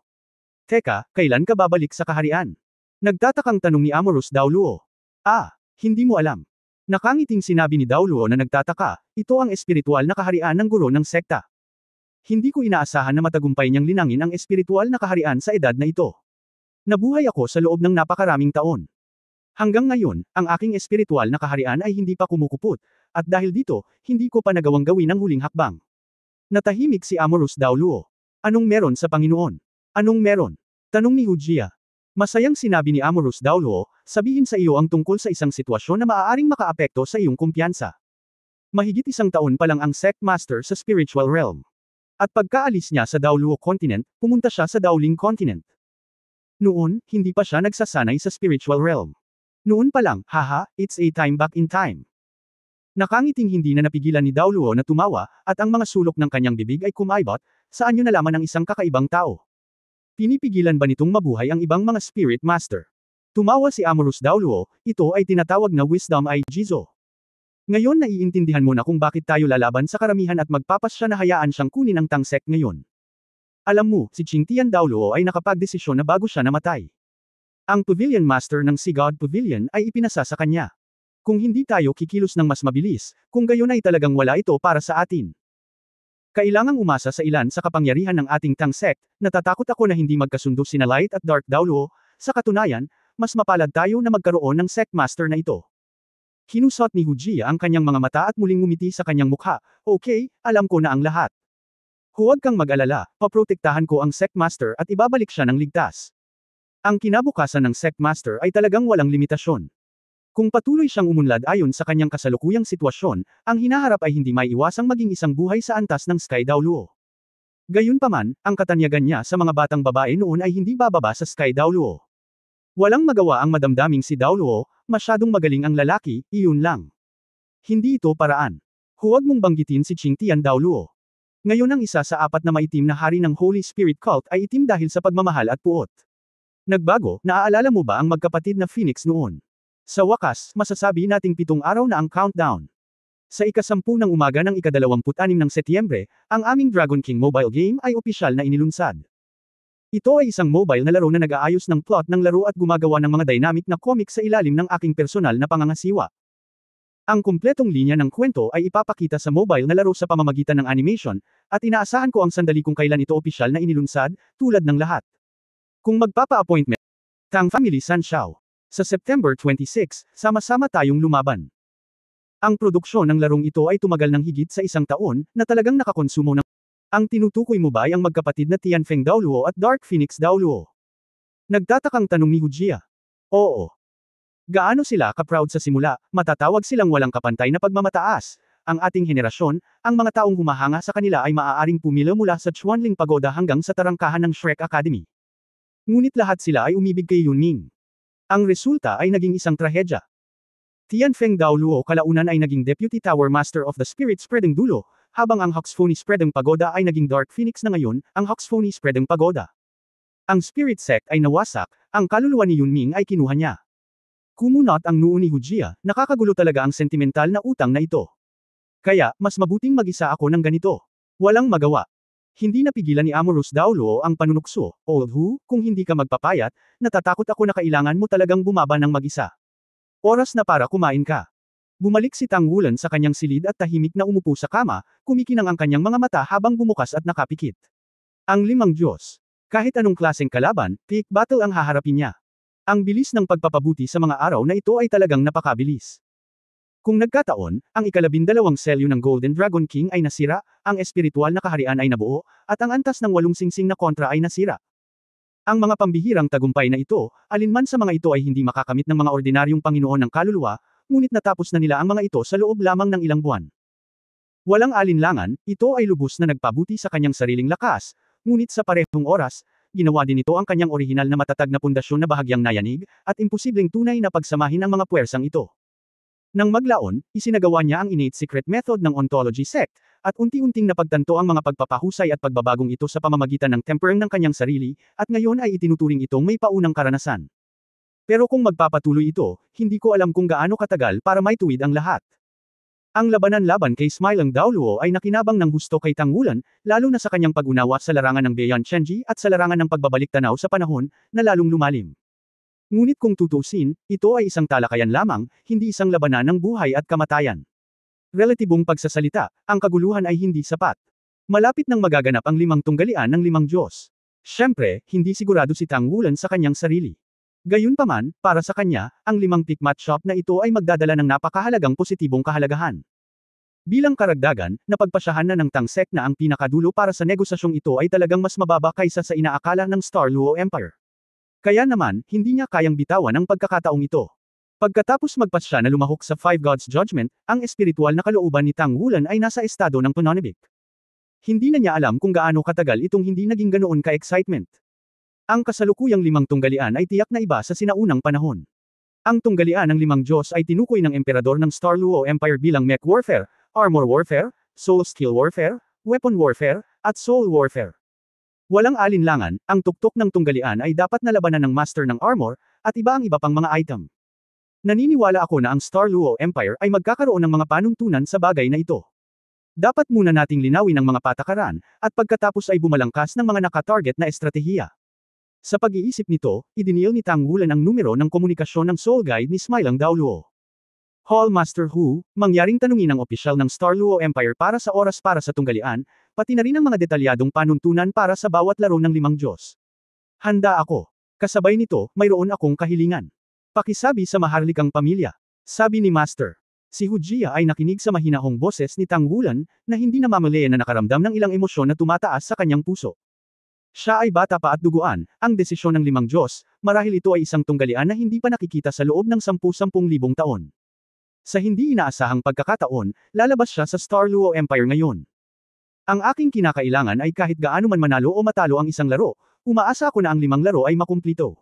Speaker 1: Teka, kailan ka babalik sa kaharian? Nagtatakang tanong ni Amorous Dao Luo. Hindi mo alam. Nakangiting sinabi ni Dao Luo na nagtataka, ito ang espiritual na kaharian ng guro ng sekta. Hindi ko inaasahan na matagumpay niyang linangin ang espiritual na kaharian sa edad na ito. Nabuhay ako sa loob ng napakaraming taon. Hanggang ngayon, ang aking espiritual na kaharian ay hindi pa kumukupot, at dahil dito, hindi ko pa nagawang gawin ang huling hakbang. Natahimik si Amorous Dauluo. Anong meron sa Panginoon? Anong meron? Tanong ni Hujia. Masayang sinabi ni Amorous Dauluo, sabihin sa iyo ang tungkol sa isang sitwasyon na maaaring makaapekto sa iyong kumpiyansa. Mahigit 1 taon pa lang ang Sect Master sa spiritual realm. At pagkaalis niya sa Daoluo Continent, pumunta siya sa Daoling Continent. Noon, hindi pa siya nagsasanay sa spiritual realm. Noon pa lang, haha, it's a time back in time. Nakangiting hindi na napigilan ni Daoluo na tumawa, at ang mga sulok ng kanyang bibig ay kumaibot, saan niyo nalaman ang isang kakaibang tao? Pinipigilan ba nitong mabuhay ang ibang mga spirit master? Tumawa si Amorous Dauluo, ito ay tinatawag na wisdom ay Jizo. Ngayon naiintindihan mo na kung bakit tayo lalaban sa karamihan at magpapasya na hayaan siyang kunin ang tangsek ngayon. Alam mo, si Qingtian Daoluo ay nakapagdesisyon na bago siya namatay. Ang Pavilion Master ng Sea God Pavilion ay ipinasa sa kanya. Kung hindi tayo kikilos ng mas mabilis, kung gayon ay talagang wala ito para sa atin. Kailangang umasa sa ilan sa kapangyarihan ng ating tangsek, natatakot ako na hindi magkasundo sina Light at Dark Daoluo, sa katunayan, mas mapalad tayo na magkaroon ng Sect Master na ito. Kinusot ni Hujia ang kanyang mga mata at muling ngumiti sa kanyang mukha, okay, alam ko na ang lahat. Huwag kang mag-alala, paprotektahan ko ang Sect Master at ibabalik siya ng ligtas. Ang kinabukasan ng Sect Master ay talagang walang limitasyon. Kung patuloy siyang umunlad ayon sa kanyang kasalukuyang sitwasyon, ang hinaharap ay hindi maiiwasang maging isang buhay sa antas ng Sky Daoluo. Gayunpaman, ang katanyagan niya sa mga batang babae noon ay hindi bababa sa Sky Daoluo. Walang magawa ang madamdaming si Daoluo, masyadong magaling ang lalaki, iyon lang. Hindi ito paraan. Huwag mong banggitin si Qingtian Daoluo. Ngayon ang isa sa 4 na maitim na hari ng Holy Spirit Cult ay itim dahil sa pagmamahal at puot. Nagbago, naaalala mo ba ang magkapatid na Phoenix noon? Sa wakas, masasabi nating 7 araw na ang countdown. Sa ika-10 ng umaga ng ika-26 ng Setyembre, ang aming Dragon King mobile game ay opisyal na inilunsad. Ito ay isang mobile na laro na nag-aayos ng plot ng laro at gumagawa ng mga dynamic na comic sa ilalim ng aking personal na pangangasiwa. Ang kumpletong linya ng kwento ay ipapakita sa mobile na laro sa pamamagitan ng animation, at inaasahan ko ang sandali kung kailan ito opisyal na inilunsad, tulad ng lahat. Kung magpapa-appointment, Tang Family San Xiao. Sa September 26, sama-sama tayong lumaban. Ang produksyon ng larong ito ay tumagal ng higit sa 1 taon, na talagang nakakonsumo ng... Ang tinutukoy mo ba ay ang magkapatid na Tianfeng Daoluo at Dark Phoenix Daoluo? Nagtatakang tanong ni Hujia. Oo. Gaano sila ka-proud sa simula, matatawag silang walang kapantay na pagmamataas. Ang ating henerasyon, ang mga taong humahanga sa kanila ay maaaring pumila mula sa Chuanling Pagoda hanggang sa tarangkahan ng Shrek Academy. Ngunit lahat sila ay umibig kay Yunming. Ang resulta ay naging isang trahedya. Tianfeng Daoluo kalaunan ay naging Deputy Tower Master of the Spirit Spreading Dulo, habang ang Hoxphony Spreading Pagoda ay naging Dark Phoenix na ngayon, ang Hoxphony Spreading Pagoda. Ang Spirit Sect ay nawasak, ang kaluluwa ni Yunming ay kinuha niya. Kumunot ang noo ni Hujia, nakakagulo talaga ang sentimental na utang na ito. Kaya, mas mabuting mag-isa ako ng ganito. Walang magawa. Hindi napigilan ni Amorous Daoluo ang panunukso, old who, kung hindi ka magpapayat, natatakot ako na kailangan mo talagang bumaba ng mag-isa. Oras na para kumain ka. Bumalik si Tang Wulan sa kanyang silid at tahimik na umupo sa kama, kumikinang ang kanyang mga mata habang bumukas at nakapikit. Ang 5 Diyos. Kahit anong klaseng kalaban, pick battle ang haharapin niya. Ang bilis ng pagpapabuti sa mga araw na ito ay talagang napakabilis. Kung nagkataon, ang ika-12 selyo ng Golden Dragon King ay nasira, ang espiritual na kaharian ay nabuo, at ang antas ng 8 singsing na kontra ay nasira. Ang mga pambihirang tagumpay na ito, alinman sa mga ito ay hindi makakamit ng mga ordinaryong Panginoon ng kaluluwa, ngunit natapos na nila ang mga ito sa loob lamang ng ilang buwan. Walang alinlangan, ito ay lubos na nagpabuti sa kanyang sariling lakas, ngunit sa parehong oras, ginawa din ito ang kanyang orihinal na matatag na pundasyon na bahagyang nayanig, at imposibleng tunay na pagsamahin ang mga puwersang ito. Nang maglaon, isinagawa niya ang innate secret method ng ontology sect, at unti-unting napagtanto ang mga pagpapahusay at pagbabagong ito sa pamamagitan ng tempering ng kanyang sarili, at ngayon ay itinuturing itong may paunang karanasan. Pero kung magpapatuloy ito, hindi ko alam kung gaano katagal para maituwid ang lahat. Ang labanan laban kay Smiling Daoluo ay nakinabang ng husto kay Tang Wulan, lalo na sa kanyang pag-unawa sa larangan ng Beian Chenji at sa larangan ng pagbabalik tanaw sa panahon, na lalong lumalim. Ngunit kung tutusin, ito ay isang talakayan lamang, hindi isang labanan ng buhay at kamatayan. Relatibong pagsasalita, ang kaguluhan ay hindi sapat. Malapit nang magaganap ang 5 tunggalian ng 5 Diyos. Siyempre, hindi sigurado si Tang Wulan sa kanyang sarili. Gayunpaman, para sa kanya, ang 5-pick matchup na ito ay magdadala ng napakahalagang positibong kahalagahan. Bilang karagdagan, napagpasyahan na ng Tangsek na ang pinakadulo para sa negosasyong ito ay talagang mas mababa kaysa sa inaakala ng Star Luo Empire. Kaya naman, hindi niya kayang bitawan ang pagkakataong ito. Pagkatapos magpasya na lumahok sa Five Gods Judgment, ang espiritual na kalooban ni Tang Wulan ay nasa estado ng pananabik. Hindi na niya alam kung gaano katagal itong hindi naging ganoon ka-excitement. Ang kasalukuyang 5 tunggalian ay tiyak na iba sa sinaunang panahon. Ang tunggalian ng 5 Diyos ay tinukoy ng emperador ng Star Luo Empire bilang mech warfare, armor warfare, soul skill warfare, weapon warfare, at soul warfare. Walang alinlangan, ang tuktok ng tunggalian ay dapat na labanan ng master ng armor, at iba ang iba pang mga item. Naniniwala ako na ang Star Luo Empire ay magkakaroon ng mga panuntunan sa bagay na ito. Dapat muna nating linawin ang mga patakaran, at pagkatapos ay bumalangkas ng mga nakatarget na estratehiya. Sa pag-iisip nito, idiniil ni Tang Wulan ang numero ng komunikasyon ng Soul Guide ni Smilang Daoluo. Hall Master Hu, mangyaring tanungin ang opisyal ng Star Luo Empire para sa oras para sa tunggalian, pati na rin ang mga detalyadong panuntunan para sa bawat laro ng 5 Diyos. Handa ako. Kasabay nito, mayroon akong kahilingan. Pakisabi sa maharlikang pamilya. Sabi ni Master. Si Hu Jia ay nakinig sa mahinahong boses ni Tang Wulan, na hindi namamalayan na nakaramdam ng ilang emosyon na tumataas sa kanyang puso. Siya ay bata pa at duguan, ang desisyon ng 5 Diyos, marahil ito ay isang tunggalian na hindi pa nakikita sa loob ng 10,000 taon. Sa hindi inaasahang pagkakataon, lalabas siya sa Star Luo Empire ngayon. Ang aking kinakailangan ay kahit gaano man manalo o matalo ang isang laro, umaasa ako na ang 5 laro ay makumplito.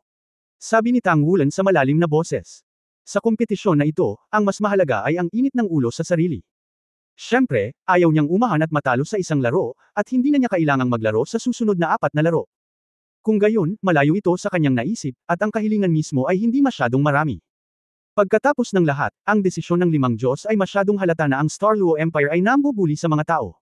Speaker 1: Sabi ni Tang Wulan sa malalim na boses. Sa kompetisyon na ito, ang mas mahalaga ay ang init ng ulo sa sarili. Siyempre, ayaw niyang umahan at matalo sa isang laro, at hindi na niya kailangang maglaro sa susunod na 4 na laro. Kung gayon, malayo ito sa kanyang naisip, at ang kahilingan mismo ay hindi masyadong marami. Pagkatapos ng lahat, ang desisyon ng 5 Diyos ay masyadong halata na ang Star Luo Empire ay nambubuli sa mga tao.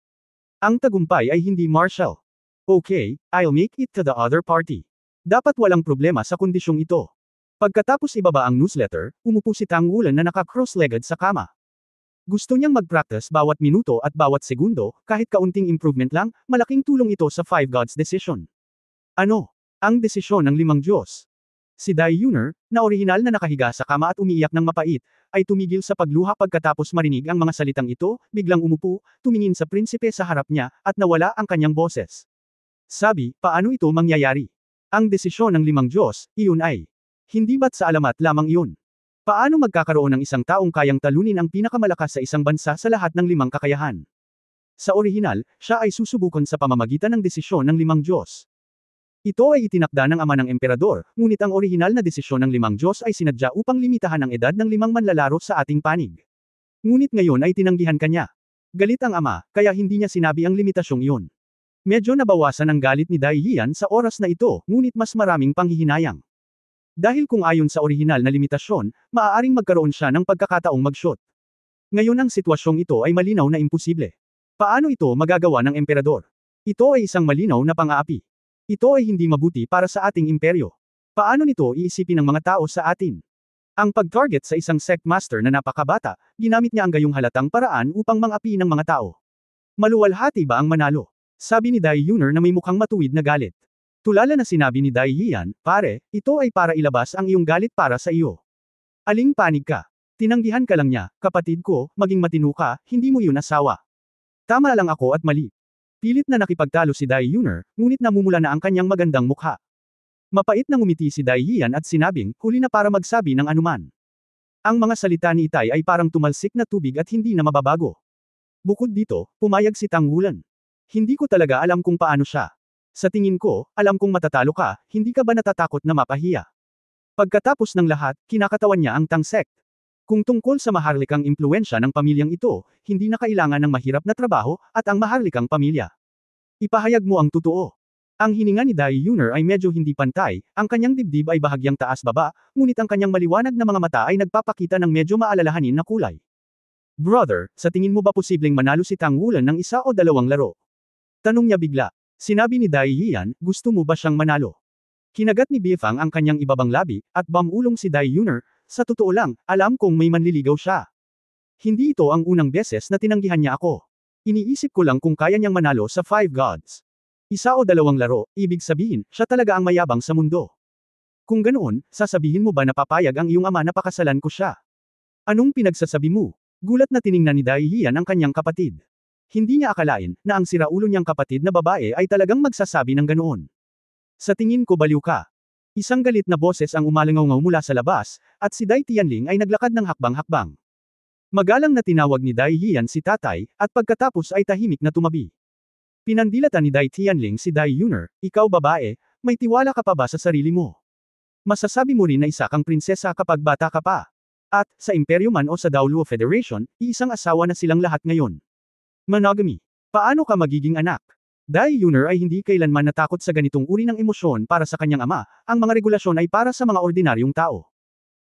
Speaker 1: Ang tagumpay ay hindi martial. Okay, I'll make it to the other party. Dapat walang problema sa kondisyong ito. Pagkatapos ibaba ang newsletter, umupo si Tang Wulan na naka-cross-legged sa kama. Gusto niyang mag-practice bawat minuto at bawat segundo, kahit kaunting improvement lang, malaking tulong ito sa Five Gods decision. Ano? Ang desisyon ng 5 Diyos. Si Dai Yuner, na orihinal na nakahiga sa kama at umiiyak ng mapait, ay tumigil sa pagluha pagkatapos marinig ang mga salitang ito, biglang umupo, tumingin sa prinsipe sa harap niya, at nawala ang kanyang boses. Sabi, paano ito mangyayari? Ang desisyon ng 5 Diyos, iyon ay. Hindi ba't sa alamat lamang iyon? Paano magkakaroon ng isang taong kayang talunin ang pinakamalakas sa isang bansa sa lahat ng 5 kakayahan? Sa orihinal, siya ay susubukan sa pamamagitan ng desisyon ng 5 Diyos. Ito ay itinakda ng ama ng emperador, ngunit ang orihinal na desisyon ng 5 Diyos ay sinadya upang limitahan ang edad ng 5 manlalaro sa ating panig. Ngunit ngayon ay tinanggihan kanya. Galit ang ama, kaya hindi niya sinabi ang limitasyong iyon. Medyo nabawasan ang galit ni Dai Yian sa oras na ito, ngunit mas maraming panghihinayang. Dahil kung ayon sa orihinal na limitasyon, maaaring magkaroon siya ng pagkakataong mag-shoot. Ngayon ang sitwasyong ito ay malinaw na imposible. Paano ito magagawa ng emperador? Ito ay isang malinaw na pang-aapi. Ito ay hindi mabuti para sa ating imperyo. Paano nito iisipin ng mga tao sa atin? Ang pag-target sa isang sect master na napakabata, ginamit niya ang gayong halatang paraan upang mang-api ng mga tao. Maluwalhati ba ang manalo? Sabi ni Dai Yuner na may mukhang matuwid na galit. Tulala na sinabi ni Dai Yian, pare, ito ay para ilabas ang iyong galit para sa iyo. Aling panig ka? Tinanggihan ka lang niya, kapatid ko, maging matino ka, hindi mo yun asawa. Tama lang ako at mali. Pilit na nakipagtalo si Dai Yuner, ngunit namumula na ang kanyang magandang mukha. Mapait na ngumiti si Dai Yian at sinabing, huli na para magsabi ng anuman. Ang mga salita ni Itay ay parang tumalsik na tubig at hindi na mababago. Bukod dito, pumayag si Tang Wulan. Hindi ko talaga alam kung paano siya. Sa tingin ko, alam kong matatalo ka, hindi ka ba natatakot na mapahiya? Pagkatapos ng lahat, kinakatawan niya ang Tangsek. Kung tungkol sa maharlikang impluensya ng pamilyang ito, hindi na kailangan ng mahirap na trabaho, at ang maharlikang pamilya. Ipahayag mo ang totoo. Ang hininga ni Dai Yuner ay medyo hindi pantay, ang kanyang dibdib ay bahagyang taas-baba, ngunit ang kanyang maliwanag na mga mata ay nagpapakita ng medyo maalalahanin na kulay. Brother, sa tingin mo ba posibleng manalo si Tang Wulan ng 1 o 2 laro? Tanong niya bigla. Sinabi ni Dai Yian, gusto mo ba siyang manalo? Kinagat ni Bifang ang kanyang ibabang labi, at bamulong si Dai Yuner, sa totoo lang, alam kong may manliligaw siya. Hindi ito ang unang beses na tinanggihan niya ako. Iniisip ko lang kung kaya niyang manalo sa Five Gods. 1 o 2 laro, ibig sabihin, siya talaga ang mayabang sa mundo. Kung ganoon, sasabihin mo ba na papayag ang iyong ama na pakasalan ko siya? Anong pinagsasabi mo? Gulat na tiningnan ni Dai Yian ang kanyang kapatid. Hindi niya akalain na ang siraulo niyang kapatid na babae ay talagang magsasabi ng ganoon. Sa tingin ko baliw ka. Isang galit na boses ang umalangaw mula sa labas, at si Dai Tianling ay naglakad ng hakbang-hakbang. Magalang na tinawag ni Dai Yian si tatay, at pagkatapos ay tahimik na tumabi. Pinandilatan ni Dai Tianling si Dai Yuner, ikaw babae, may tiwala ka pa ba sa sarili mo? Masasabi mo rin na isa kang prinsesa kapag bata ka pa. At, sa imperyo man o sa Daoluo Federation, iisang asawa na silang lahat ngayon. Monogamy. Paano ka magiging anak? Dai Yuner ay hindi kailanman natakot sa ganitong uri ng emosyon para sa kanyang ama, ang mga regulasyon ay para sa mga ordinaryong tao.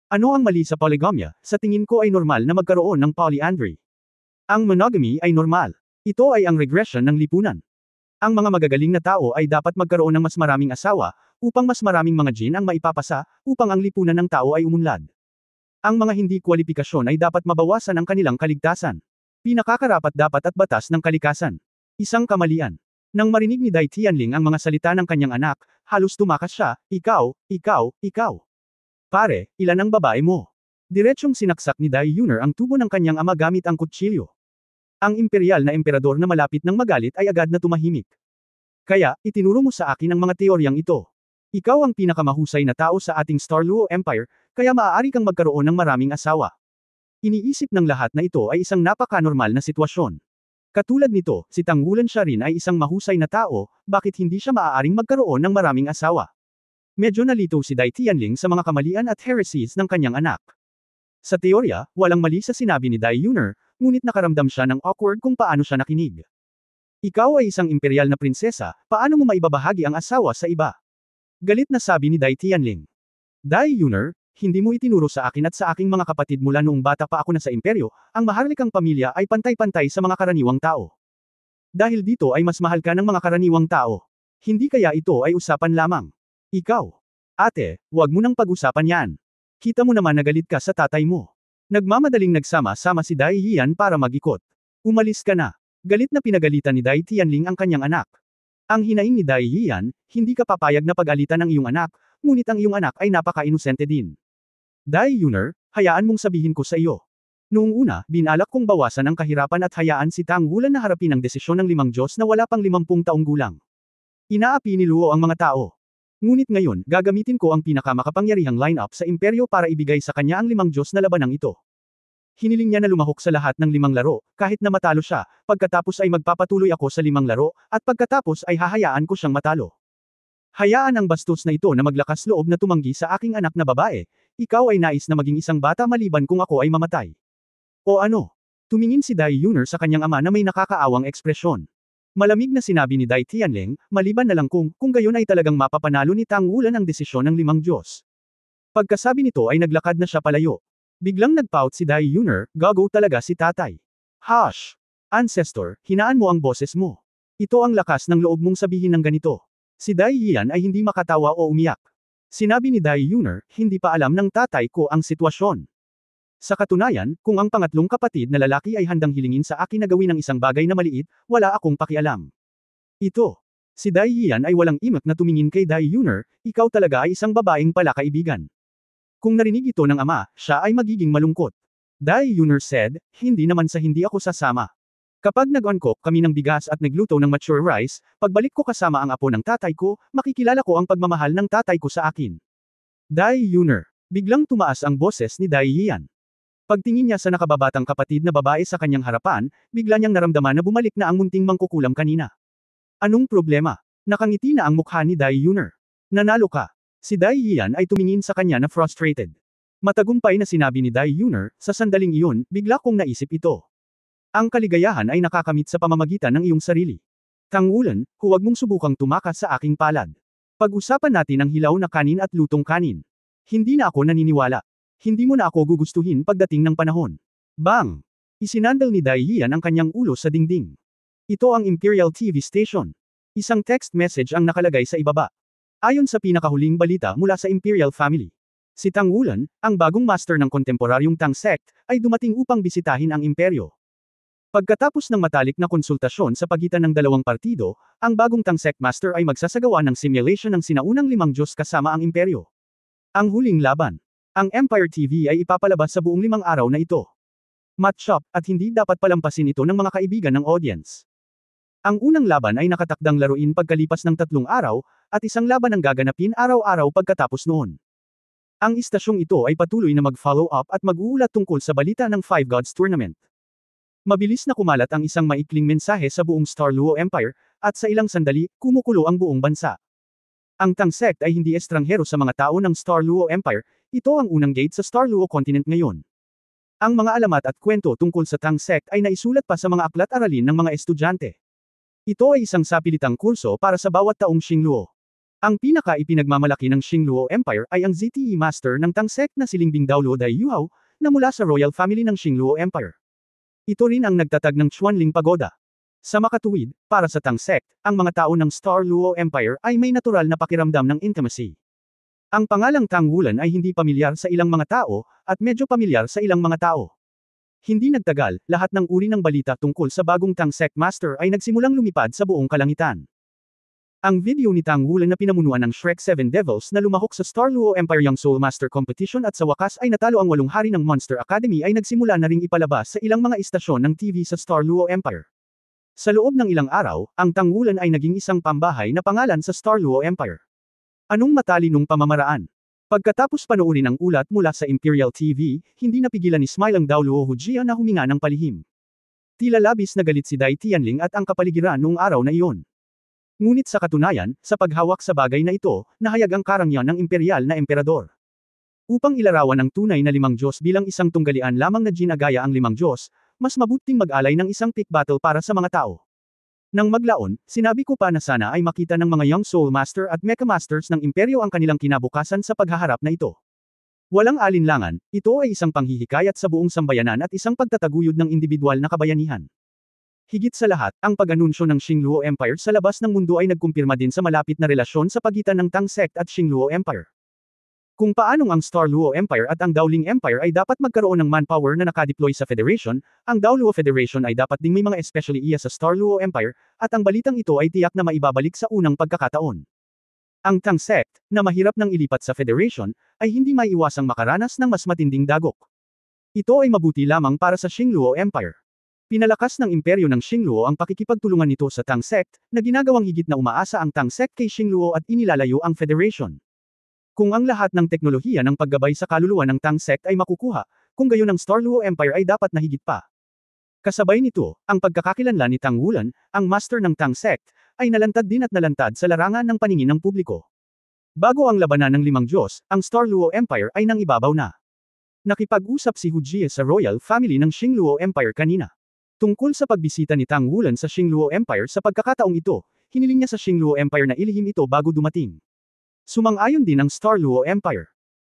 Speaker 1: Ano ang mali sa polygamia? Sa tingin ko ay normal na magkaroon ng polyandry. Ang monogamy ay normal. Ito ay ang regression ng lipunan. Ang mga magagaling na tao ay dapat magkaroon ng mas maraming asawa, upang mas maraming mga gene ang maipapasa, upang ang lipunan ng tao ay umunlad. Ang mga hindi kwalipikasyon ay dapat mabawasan ang kanilang kaligtasan. Pinakakarapat dapat at batas ng kalikasan. Isang kamalian. Nang marinig ni Dai Tianling ang mga salita ng kanyang anak, halos tumakas siya, ikaw. Pare, ilan ang babae mo? Diretsyong sinaksak ni Dai Yuner ang tubo ng kanyang ama gamit ang kutsilyo. Ang imperial na emperador na malapit ng magalit ay agad na tumahimik. Kaya, itinuro mo sa akin ang mga teoryang ito. Ikaw ang pinakamahusay na tao sa ating Starluo Empire, kaya maaari kang magkaroon ng maraming asawa. Iniisip ng lahat na ito ay isang napaka-normal na sitwasyon. Katulad nito, si Tang Wulan siya rin ay isang mahusay na tao, bakit hindi siya maaaring magkaroon ng maraming asawa? Medyo nalito si Dai Tianling sa mga kamalian at heresies ng kanyang anak. Sa teorya, walang mali sa sinabi ni Dai Yuner, ngunit nakaramdam siya ng awkward kung paano siya nakinig. Ikaw ay isang imperial na prinsesa, paano mo maibabahagi ang asawa sa iba? Galit na sabi ni Dai Tianling. Dai Yuner, hindi mo itinuro sa akin at sa aking mga kapatid mula noong bata pa ako na sa imperyo, ang maharlikang pamilya ay pantay-pantay sa mga karaniwang tao. Dahil dito ay mas mahal ka ng mga karaniwang tao. Hindi kaya ito ay usapan lamang. Ikaw. Ate, huwag mo nang pag-usapan yan. Kita mo naman na galit ka sa tatay mo. Nagmamadaling nagsama-sama si Dai Yian para mag-ikot. Umalis ka na. Galit na pinagalitan ni Dai Tianling ang kanyang anak. Ang hinaing ni Dai Yian, hindi ka papayag na pag-alitan ng iyong anak, ngunit ang iyong anak ay napaka-inosente din. Dai Yuner, hayaan mong sabihin ko sa iyo. Noong una, binalak kong bawasan ang kahirapan at hayaan si Tang Wulan na harapin ang desisyon ng 5 Diyos na wala pang 50 taong gulang. Inaapi ni Luo ang mga tao. Ngunit ngayon, gagamitin ko ang pinakamakapangyarihang lineup sa imperyo para ibigay sa kanya ang 5 Diyos na labanang ito. Hiniling niya na lumahok sa lahat ng 5 laro, kahit na matalo siya, pagkatapos ay magpapatuloy ako sa 5 laro, at pagkatapos ay hahayaan ko siyang matalo. Hayaan ang bastos na ito na maglakas loob na tumanggi sa aking anak na babae, ikaw ay nais na maging isang bata maliban kung ako ay mamatay. O ano? Tumingin si Dai Yuner sa kanyang ama na may nakakaawang ekspresyon. Malamig na sinabi ni Dai Tianling, maliban na lang kung gayon ay talagang mapapanalo ni Tang Wulan ang desisyon ng 5 Diyos. Pagkasabi nito ay naglakad na siya palayo. Biglang nagpout si Dai Yuner, gago talaga si tatay. Hush! Ancestor, hinaan mo ang boses mo. Ito ang lakas ng loob mong sabihin ng ganito. Si Dai Yian ay hindi makatawa o umiyak. Sinabi ni Dai Yuner, hindi pa alam ng tatay ko ang sitwasyon. Sa katunayan, kung ang pangatlong kapatid na lalaki ay handang hilingin sa akin na gawin ng isang bagay na maliit, wala akong pakialam. Ito. Si Dai Yian ay walang imak na tumingin kay Dai Yuner, ikaw talaga ay isang babaeng palakaibigan. Kung narinig ito ng ama, siya ay magiging malungkot. Dai Yuner said, hindi naman sa hindi ako sasama. Kapag nag-uncook kami ng bigas at nagluto ng mature rice, pagbalik ko kasama ang apo ng tatay ko, makikilala ko ang pagmamahal ng tatay ko sa akin. Dai Yuner. Biglang tumaas ang boses ni Dai Yian. Pagtingin niya sa nakababatang kapatid na babae sa kanyang harapan, bigla niyang naramdaman na bumalik na ang munting mangkukulam kanina. Anong problema? Nakangiti na ang mukha ni Dai Yuner. Nanalo ka. Si Dai Yian ay tumingin sa kanya na frustrated. Matagumpay na sinabi ni Dai Yuner, sa sandaling iyon, bigla kong naisip ito. Ang kaligayahan ay nakakamit sa pamamagitan ng iyong sarili. Tang Wulan, huwag mong subukang tumakas sa aking palad. Pag-usapan natin ang hilaw na kanin at lutong kanin. Hindi na ako naniniwala. Hindi mo na ako gugustuhin pagdating ng panahon. Bang! Isinandal ni Dai Yian ang kanyang ulo sa dingding. Ito ang Imperial TV station. Isang text message ang nakalagay sa ibaba. Ayon sa pinakahuling balita mula sa Imperial family. Si Tang Wulan, ang bagong master ng kontemporaryong Tang sect, ay dumating upang bisitahin ang imperyo. Pagkatapos ng matalik na konsultasyon sa pagitan ng dalawang partido, ang bagong Tang sect master ay magsasagawa ng simulation ng sinaunang 5 Diyos kasama ang imperyo. Ang huling laban. Ang Empire TV ay ipapalabas sa buong 5 araw na ito. Matchup, at hindi dapat palampasin ito ng mga kaibigan ng audience. Ang unang laban ay nakatakdang laruin pagkalipas ng 3 araw, at isang laban ang gaganapin araw-araw pagkatapos noon. Ang istasyong ito ay patuloy na mag-follow up at mag-uulat tungkol sa balita ng Five Gods Tournament. Mabilis na kumalat ang isang maikling mensahe sa buong Star Luo Empire, at sa ilang sandali, kumukulo ang buong bansa. Ang Tang Sect ay hindi estranghero sa mga tao ng Star Luo Empire, ito ang unang gate sa Star Luo Continent ngayon. Ang mga alamat at kwento tungkol sa Tang Sect ay naisulat pa sa mga aklat-aralin ng mga estudyante. Ito ay isang sapilitang kurso para sa bawat taong Xingluo. Ang pinaka-ipinagmamalaki ng Xingluo Empire ay ang ZTE Master ng Tang Sect na si Lingbing Daoluo Dai Yuhao, na mula sa royal family ng Xingluo Empire. Ito rin ang nagtatag ng Chuanling Pagoda. Sa makatuwid, para sa Tang Sect, ang mga tao ng Star Luo Empire ay may natural na pakiramdam ng intimacy. Ang pangalang Tang Wulan ay hindi pamilyar sa ilang mga tao, at medyo pamilyar sa ilang mga tao. Hindi nagtagal, lahat ng uri ng balita tungkol sa bagong Tang Sect Master ay nagsimulang lumipad sa buong kalangitan. Ang video ni Tang Wulan na pinamunuan ng Shrek 7 Devils na lumahok sa Star Luo Empire Young Soul Master Competition at sa wakas ay natalo ang 8 hari ng Monster Academy ay nagsimula na ring ipalabas sa ilang mga istasyon ng TV sa Star Luo Empire. Sa loob ng ilang araw, ang Tang Wulan ay naging isang pambahay na pangalan sa Star Luo Empire. Anong matalinong pamamaraan? Pagkatapos panoorin ang ulat mula sa Imperial TV, hindi napigilan ni Smiling Daoluo Hujia na huminga ng palihim. Tila labis na galit si Dai Tianling at ang kapaligiran noong araw na iyon. Ngunit sa katunayan, sa paghawak sa bagay na ito, nahayag ang karangyaan ng imperial na emperador. Upang ilarawan ang tunay na 5 Diyos bilang isang tunggalian lamang na ginagaya ang 5 Diyos, mas mabuting mag-alay ng isang pick battle para sa mga tao. Nang maglaon, sinabi ko pa na sana ay makita ng mga Young Soul Master at Mecha Masters ng imperyo ang kanilang kinabukasan sa paghaharap na ito. Walang alinlangan, ito ay isang panghihikayat sa buong sambayanan at isang pagtataguyod ng individual na kabayanihan. Higit sa lahat, ang pag-anunsyo ng Xingluo Empire sa labas ng mundo ay nagkumpirma din sa malapit na relasyon sa pagitan ng Tang Sect at Xingluo Empire. Kung paanong ang Star Luo Empire at ang Daoling Empire ay dapat magkaroon ng manpower na nakadeploy sa Federation, ang Daoluo Federation ay dapat ding may mga especially iya sa Star Luo Empire, at ang balitang ito ay tiyak na maibabalik sa unang pagkakataon. Ang Tang Sect, na mahirap nang ilipat sa Federation, ay hindi maiiwasang makaranas ng mas matinding dagok. Ito ay mabuti lamang para sa Xingluo Empire. Pinalakas ng imperyo ng Xingluo ang pakikipagtulungan nito sa Tang Sect, na ginagawang higit na umaasa ang Tang Sect kay Xingluo at inilalayo ang Federation. Kung ang lahat ng teknolohiya ng paggabay sa kaluluwa ng Tang Sect ay makukuha, kung gayon ang Star Luo Empire ay dapat na higit pa. Kasabay nito, ang pagkakakilanlan ni Tang Wulan, ang master ng Tang Sect, ay nalantad din at nalantad sa larangan ng paningin ng publiko. Bago ang labanan ng 5 Diyos, ang Star Luo Empire ay nangibabaw na. Nakipag-usap si Hujie sa royal family ng Xingluo Empire kanina. Tungkol sa pagbisita ni Tang Wulan sa Xingluo Empire sa pagkakataong ito, hiniling niya sa Xingluo Empire na ilihim ito bago dumating. Sumang-ayon din ang Star Luo Empire.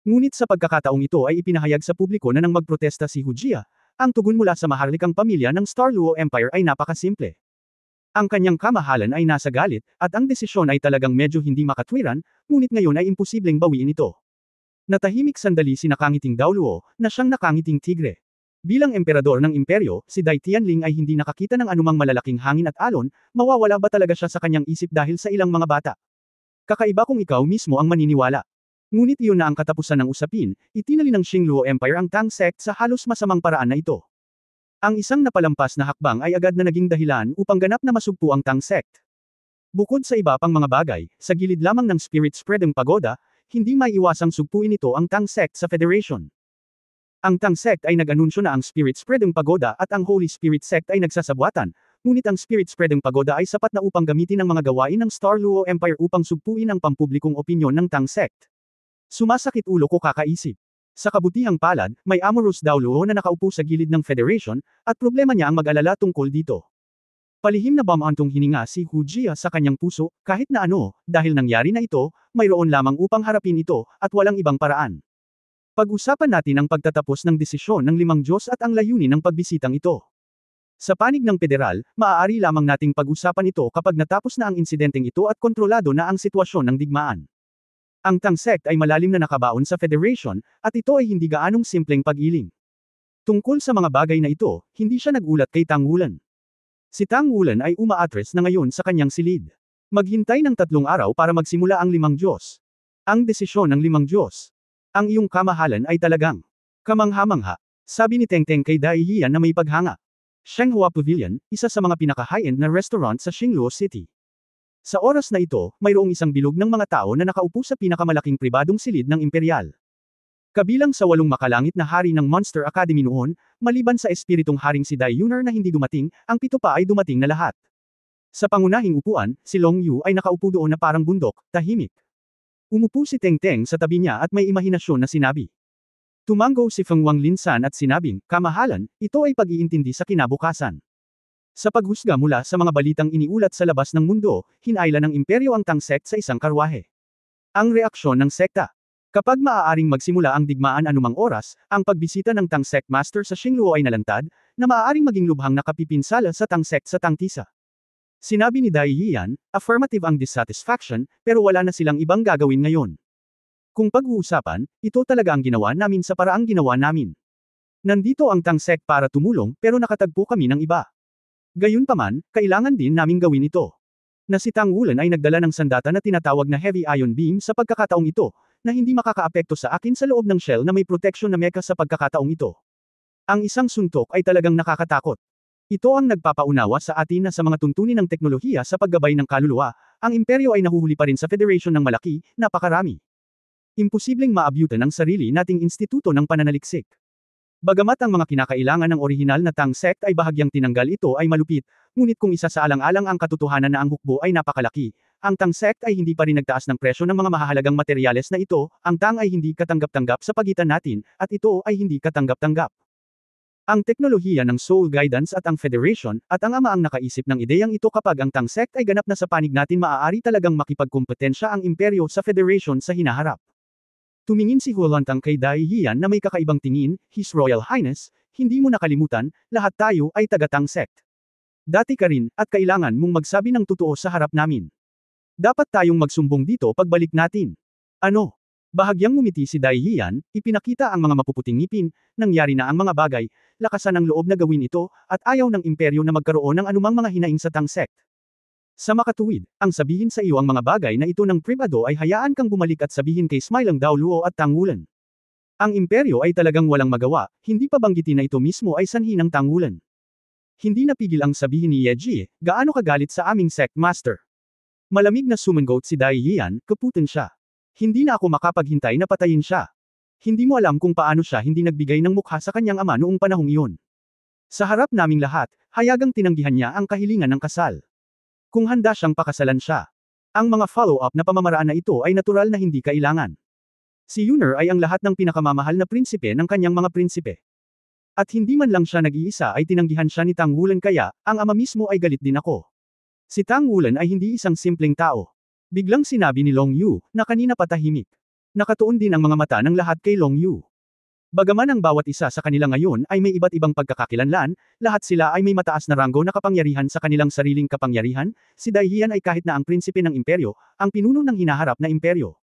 Speaker 1: Ngunit sa pagkakataong ito ay ipinahayag sa publiko na nang magprotesta si Hujia, ang tugon mula sa maharlikang pamilya ng Star Luo Empire ay napakasimple. Ang kanyang kamahalan ay nasa galit, at ang desisyon ay talagang medyo hindi makatwiran, ngunit ngayon ay imposibleng bawiin ito. Natahimik sandali si nakangiting Daoluo, na siyang nakangiting tigre. Bilang emperador ng imperyo, si Dai Tianling ay hindi nakakita ng anumang malalaking hangin at alon, mawawala ba talaga siya sa kanyang isip dahil sa ilang mga bata? Kakaiba kung ikaw mismo ang maniniwala. Ngunit iyon na ang katapusan ng usapin, itinali ng Xingluo Empire ang Tang Sect sa halos masamang paraan na ito. Ang isang napalampas na hakbang ay agad na naging dahilan upang ganap na masugpo ang Tang Sect. Bukod sa iba pang mga bagay, sa gilid lamang ng Spirit Spreading Pagoda, hindi maiiwasang sugpuin ito ang Tang Sect sa Federation. Ang Tang Sect ay nag-anunsyo na ang Spirit Spreading Pagoda at ang Holy Spirit Sect ay nagsasabwatan, ngunit ang Spirit Spreading Pagoda ay sapat na upang gamitin ang mga gawain ng Star Luo Empire upang sugpuin ang pampublikong opinyon ng Tang Sect. Sumasakit ulo ko kakaisip. Sa kabutihang palad, may Amorous Daoluo na nakaupo sa gilid ng Federation, at problema niya ang mag-alala tungkol dito. Palihim na bamantong hininga si Hujia sa kanyang puso, kahit na ano, dahil nangyari na ito, mayroon lamang upang harapin ito, at walang ibang paraan. Pag-usapan natin ang pagtatapos ng desisyon ng 5 Diyos at ang layunin ng pagbisitang ito. Sa panig ng federal, maaari lamang nating pag-usapan ito kapag natapos na ang insidenteng ito at kontrolado na ang sitwasyon ng digmaan. Ang Tang Sect ay malalim na nakabaon sa Federation, at ito ay hindi gaanong simpleng pag-iling. Tungkol sa mga bagay na ito, hindi siya nagulat kay Tang Wulan. Si Tang Wulan ay umaatres na ngayon sa kanyang silid. Maghintay ng 3 araw para magsimula ang 5 Diyos. Ang desisyon ng 5 Diyos. Ang iyong kamahalan ay talagang kamangha-mangha. Sabi ni Teng Teng kay Dai Yian na may paghanga. Shenghua Pavilion, isa sa mga pinaka-high-end na restaurant sa Xingluo City. Sa oras na ito, mayroong isang bilog ng mga tao na nakaupo sa pinakamalaking pribadong silid ng imperial. Kabilang sa 8 makalangit na hari ng Monster Academy noon, maliban sa espiritong haring si Dai Yunar na hindi dumating, ang 7 pa ay dumating na lahat. Sa pangunahing upuan, si Long Yu ay nakaupo doon na parang bundok, tahimik. Umupo si Teng Teng sa tabi niya at may imahinasyon na sinabi. Tumango si Feng Wanglin-san at sinabing, kamahalan, ito ay pag-iintindi sa kinabukasan. Sa paghusga mula sa mga balitang iniulat sa labas ng mundo, hinayla ng imperyo ang Tang sect sa isang karwahe. Ang reaksyon ng sekta. Kapag maaaring magsimula ang digmaan anumang oras, ang pagbisita ng Tang sect master sa Xingluo ay nalantad, na maaaring maging lubhang nakapipinsala sa Tang sect sa Tangtisa. Sinabi ni Dai Yian, affirmative ang dissatisfaction, pero wala na silang ibang gagawin ngayon. Kung pag-uusapan, ito talaga ang ginawa namin sa paraang ginawa namin. Nandito ang Tang sect para tumulong, pero nakatagpo kami ng iba. Gayunpaman, kailangan din naming gawin ito. Na si Tang Wulan ay nagdala ng sandata na tinatawag na Heavy Ion Beam sa pagkakataong ito, na hindi makakaapekto sa akin sa loob ng shell na may protection na mecha sa pagkakataong ito. Ang isang suntok ay talagang nakakatakot. Ito ang nagpapaunawa sa atin na sa mga tuntunin ng teknolohiya sa paggabay ng kaluluwa, ang imperyo ay nahuhuli pa rin sa federation ng malaki, napakarami. Imposibleng maabyutan ang sarili nating instituto ng pananaliksik. Bagamat ang mga kinakailangan ng orihinal na Tang sect ay bahagyang tinanggal, ito ay malupit, ngunit kung isa sa alang-alang ang katotohanan na ang hukbo ay napakalaki, ang Tang sect ay hindi pa rin nagtaas ng presyo ng mga mahahalagang materyales na ito, ang Tang ay hindi katanggap-tanggap sa pagitan natin, at ito ay hindi katanggap-tanggap. Ang teknolohiya ng Soul Guidance at ang Federation, at ang ama ang nakaisip ng ideyang ito kapag ang Tang sect ay ganap na sa panig natin, maaari talagang makipagkumpetensya ang imperyo sa Federation sa hinaharap. Tumingin si Huolantang kay Dai Yian na may kakaibang tingin, His Royal Highness, hindi mo nakalimutan, lahat tayo ay taga-Tang sect. Dati ka rin, at kailangan mong magsabi ng totoo sa harap namin. Dapat tayong magsumbong dito pagbalik natin. Ano? Bahagyang ngumiti si Dai Yian, ipinakita ang mga mapuputing ngipin, nangyari na ang mga bagay, lakasan ang loob na gawin ito, at ayaw ng imperyo na magkaroon ng anumang mga hinaing sa Tang sect. Sa makatuwid, ang sabihin sa iyo ang mga bagay na ito ng pribado ay hayaan kang bumalik at sabihin kay Smilang Dao Luo at Tang Wulan. Ang imperyo ay talagang walang magawa, hindi pa banggitin na ito mismo ay sanhi ng Tang Wulan. Hindi napigil ang sabihin ni Ye Ji, gaano kagalit sa aming sect master. Malamig na sumangot si Dai Yian, kaputin siya. Hindi na ako makapaghintay na patayin siya. Hindi mo alam kung paano siya hindi nagbigay ng mukha sa kanyang ama noong panahong iyon. Sa harap naming lahat, hayagang tinanggihan niya ang kahilingan ng kasal. Kung handa siyang pakasalan siya. Ang mga follow-up na pamamaraan na ito ay natural na hindi kailangan. Si Yunar ay ang lahat ng pinakamamahal na prinsipe ng kanyang mga prinsipe. At hindi man lang siya nag-iisa ay tinanggihan siya ni Tang Wulan, kaya, ang ama mismo ay galit din ako. Si Tang Wulan ay hindi isang simpleng tao. Biglang sinabi ni Long Yu, na kanina patahimik. Nakatuon din ang mga mata ng lahat kay Long Yu. Bagaman ang bawat isa sa kanila ngayon ay may iba't ibang pagkakakilanlan, lahat sila ay may mataas na ranggo na kapangyarihan sa kanilang sariling kapangyarihan, si Dai Yian ay kahit na ang prinsipe ng imperyo, ang pinuno ng hinaharap na imperyo.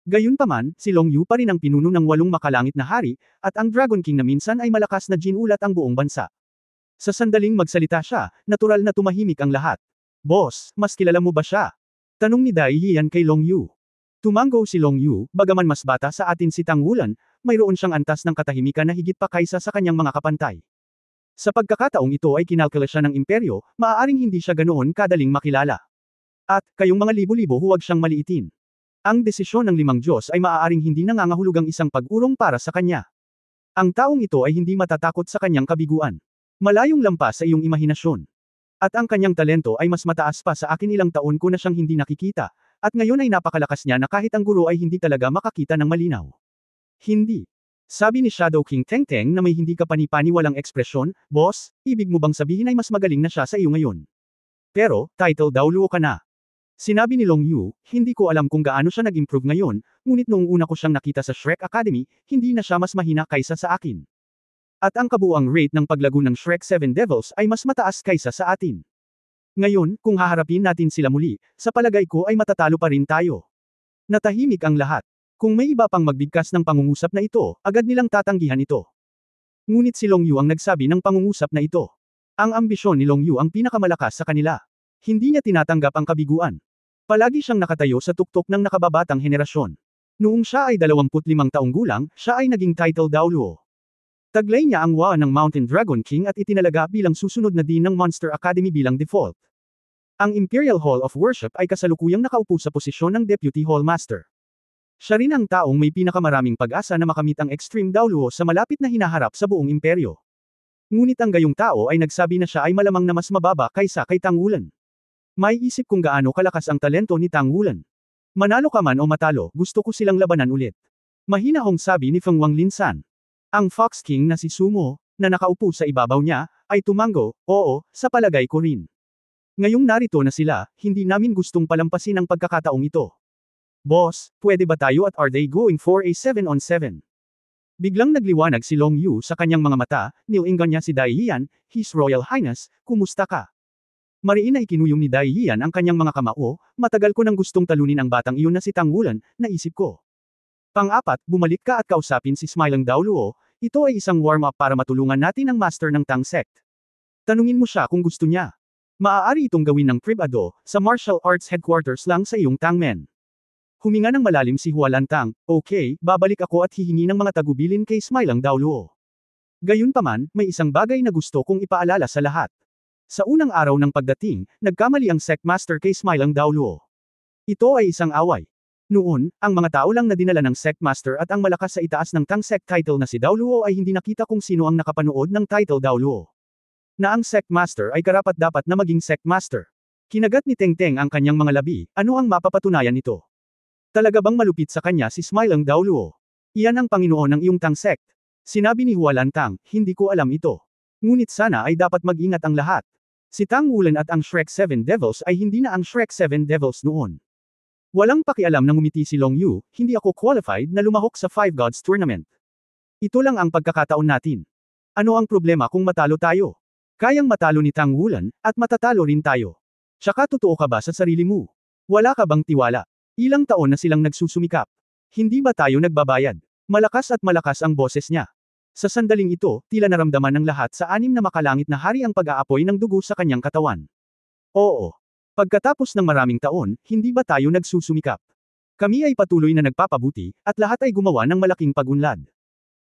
Speaker 1: Gayunpaman, si Long Yu pa rin ang pinuno ng 8 makalangit na hari, at ang Dragon King na minsan ay malakas na ginulat ang buong bansa. Sa sandaling magsalita siya, natural na tumahimik ang lahat. Boss, mas kilala mo ba siya? Tanong ni Dai Yian kay Long Yu. Tumango si Long Yu, bagaman mas bata sa atin si Tang Wulan, mayroon siyang antas ng katahimikan na higit pa kaysa sa kanyang mga kapantay. Sa pagkakataong ito ay kinalkula siya ng imperyo, maaaring hindi siya ganoon kadaling makilala. At, kayong mga libo-libo huwag siyang maliitin. Ang desisyon ng 5 Diyos ay maaaring hindi nangangahulugang isang pag-urong para sa kanya. Ang taong ito ay hindi matatakot sa kanyang kabiguan. Malayong lampas sa iyong imahinasyon. At ang kanyang talento ay mas mataas pa sa akin, ilang taon ko na siyang hindi nakikita, at ngayon ay napakalakas niya na kahit ang guro ay hindi talaga makakita ng malinaw. Hindi. Sabi ni Shadow King Teng Teng na may hindi kapani-paniwalang ekspresyon, boss, ibig mo bang sabihin ay mas magaling na siya sa iyo ngayon? Pero, title daw luo ka na. Sinabi ni Long Yu, hindi ko alam kung gaano siya nag-improve ngayon, ngunit noong una ko siyang nakita sa Shrek Academy, hindi na siya mas mahina kaysa sa akin. At ang kabuuang rate ng paglago ng Shrek 7 Devils ay mas mataas kaysa sa atin. Ngayon, kung haharapin natin sila muli, sa palagay ko ay matatalo pa rin tayo. Natahimik ang lahat. Kung may iba pang magbigkas ng pangungusap na ito, agad nilang tatanggihan ito. Ngunit si Long Yu ang nagsabi ng pangungusap na ito. Ang ambisyon ni Long Yu ang pinakamalakas sa kanila. Hindi niya tinatanggap ang kabiguan. Palagi siyang nakatayo sa tuktok ng nakababatang henerasyon. Noong siya ay 25 taong gulang, siya ay naging title Daoluo. Taglay niya ang Wa ng Mountain Dragon King at itinalaga bilang susunod na dean ng Monster Academy bilang default. Ang Imperial Hall of Worship ay kasalukuyang nakaupo sa posisyon ng Deputy Hall Master. Siya rin ang taong may pinakamaraming pag-asa na makamit ang Extreme Daoluo sa malapit na hinaharap sa buong imperyo. Ngunit ang gayong tao ay nagsabi na siya ay malamang na mas mababa kaysa kay Tang Wulan. May isip kung gaano kalakas ang talento ni Tang Wulan. Manalo ka man o matalo, gusto ko silang labanan ulit. Mahinahong sabi ni Feng Wanglin-san. Ang Fox King na si Sumo, na nakaupo sa ibabaw niya, ay tumango, oo, sa palagay ko rin. Ngayong narito na sila, hindi namin gustong palampasin ang pagkakataong ito. Boss, pwede ba tayo at are they going for a 7-on-7? Biglang nagliwanag si Long Yu sa kanyang mga mata, nilingan niya si Dai Yian, His Royal Highness, kumusta ka? Mariin na ikinuyong ni Dai Yian ang kanyang mga kamao, matagal ko nang gustong talunin ang batang iyon na si Tang Wulan, naisip ko. Pang-apat, bumalik ka at kausapin si Smiling Daoluo, ito ay isang warm-up para matulungan natin ang master ng Tang Sect. Tanungin mo siya kung gusto niya. Maaari itong gawin ng privado, sa martial arts headquarters lang sa iyong Tangmen. Huminga ng malalim si Hualantang, okay, babalik ako at hihingi ng mga tagubilin kay Smiling Daoluo. Gayunpaman, may isang bagay na gusto kong ipaalala sa lahat. Sa unang araw ng pagdating, nagkamali ang Sect Master kay Smiling Daoluo. Ito ay isang away. Noon, ang mga tao lang na dinala ng Sect Master at ang malakas sa itaas ng Tang Sect title na si Daoluo ay hindi nakita kung sino ang nakapanood ng title Daoluo. Na ang Sect Master ay karapat-dapat na maging Sect Master. Kinagat ni Teng Teng ang kanyang mga labi, ano ang mapapatunayan nito? Talaga bang malupit sa kanya si Smiling Daoluo? Iyan ang Panginoon ng iyong Tang Sect. Sinabi ni Hualantang, hindi ko alam ito. Ngunit sana ay dapat mag-ingat ang lahat. Si Tang Wulan at ang Shrek 7 Devils ay hindi na ang Shrek 7 Devils noon. Walang pakialam na ngumiti si Long Yu, hindi ako qualified na lumahok sa Five Gods Tournament. Ito lang ang pagkakataon natin. Ano ang problema kung matalo tayo? Kayang matalo ni Tang Wulan, at matatalo rin tayo. Tsaka totoo ka ba sa sarili mo? Wala ka bang tiwala? Ilang taon na silang nagsusumikap. Hindi ba tayo nagbabayad? Malakas at malakas ang boses niya. Sa sandaling ito, tila naramdaman ng lahat sa anim na makalangit na hari ang pag-aapoy ng dugo sa kanyang katawan. Oo. Pagkatapos ng maraming taon, hindi ba tayo nagsusumikap? Kami ay patuloy na nagpapabuti, at lahat ay gumawa ng malaking pag-unlad.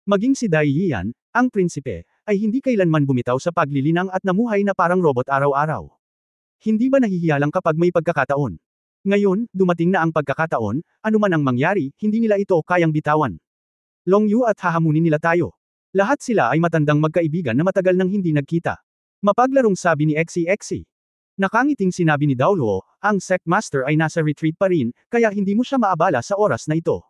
Speaker 1: Maging si Dai Yian, ang prinsipe, ay hindi kailanman bumitaw sa paglilinang at namuhay na parang robot araw-araw. Hindi ba nahihiyalang kapag may pagkakataon? Ngayon, dumating na ang pagkakataon, anuman ang mangyari, hindi nila ito kayang bitawan. Long Yu at hahamunin nila tayo. Lahat sila ay matandang magkaibigan na matagal nang hindi nagkita. Mapaglarong sabi ni Exi. Nakangiting sinabi ni Daoluo, ang Sect Master ay nasa retreat pa rin, kaya hindi mo siya maabala sa oras na ito.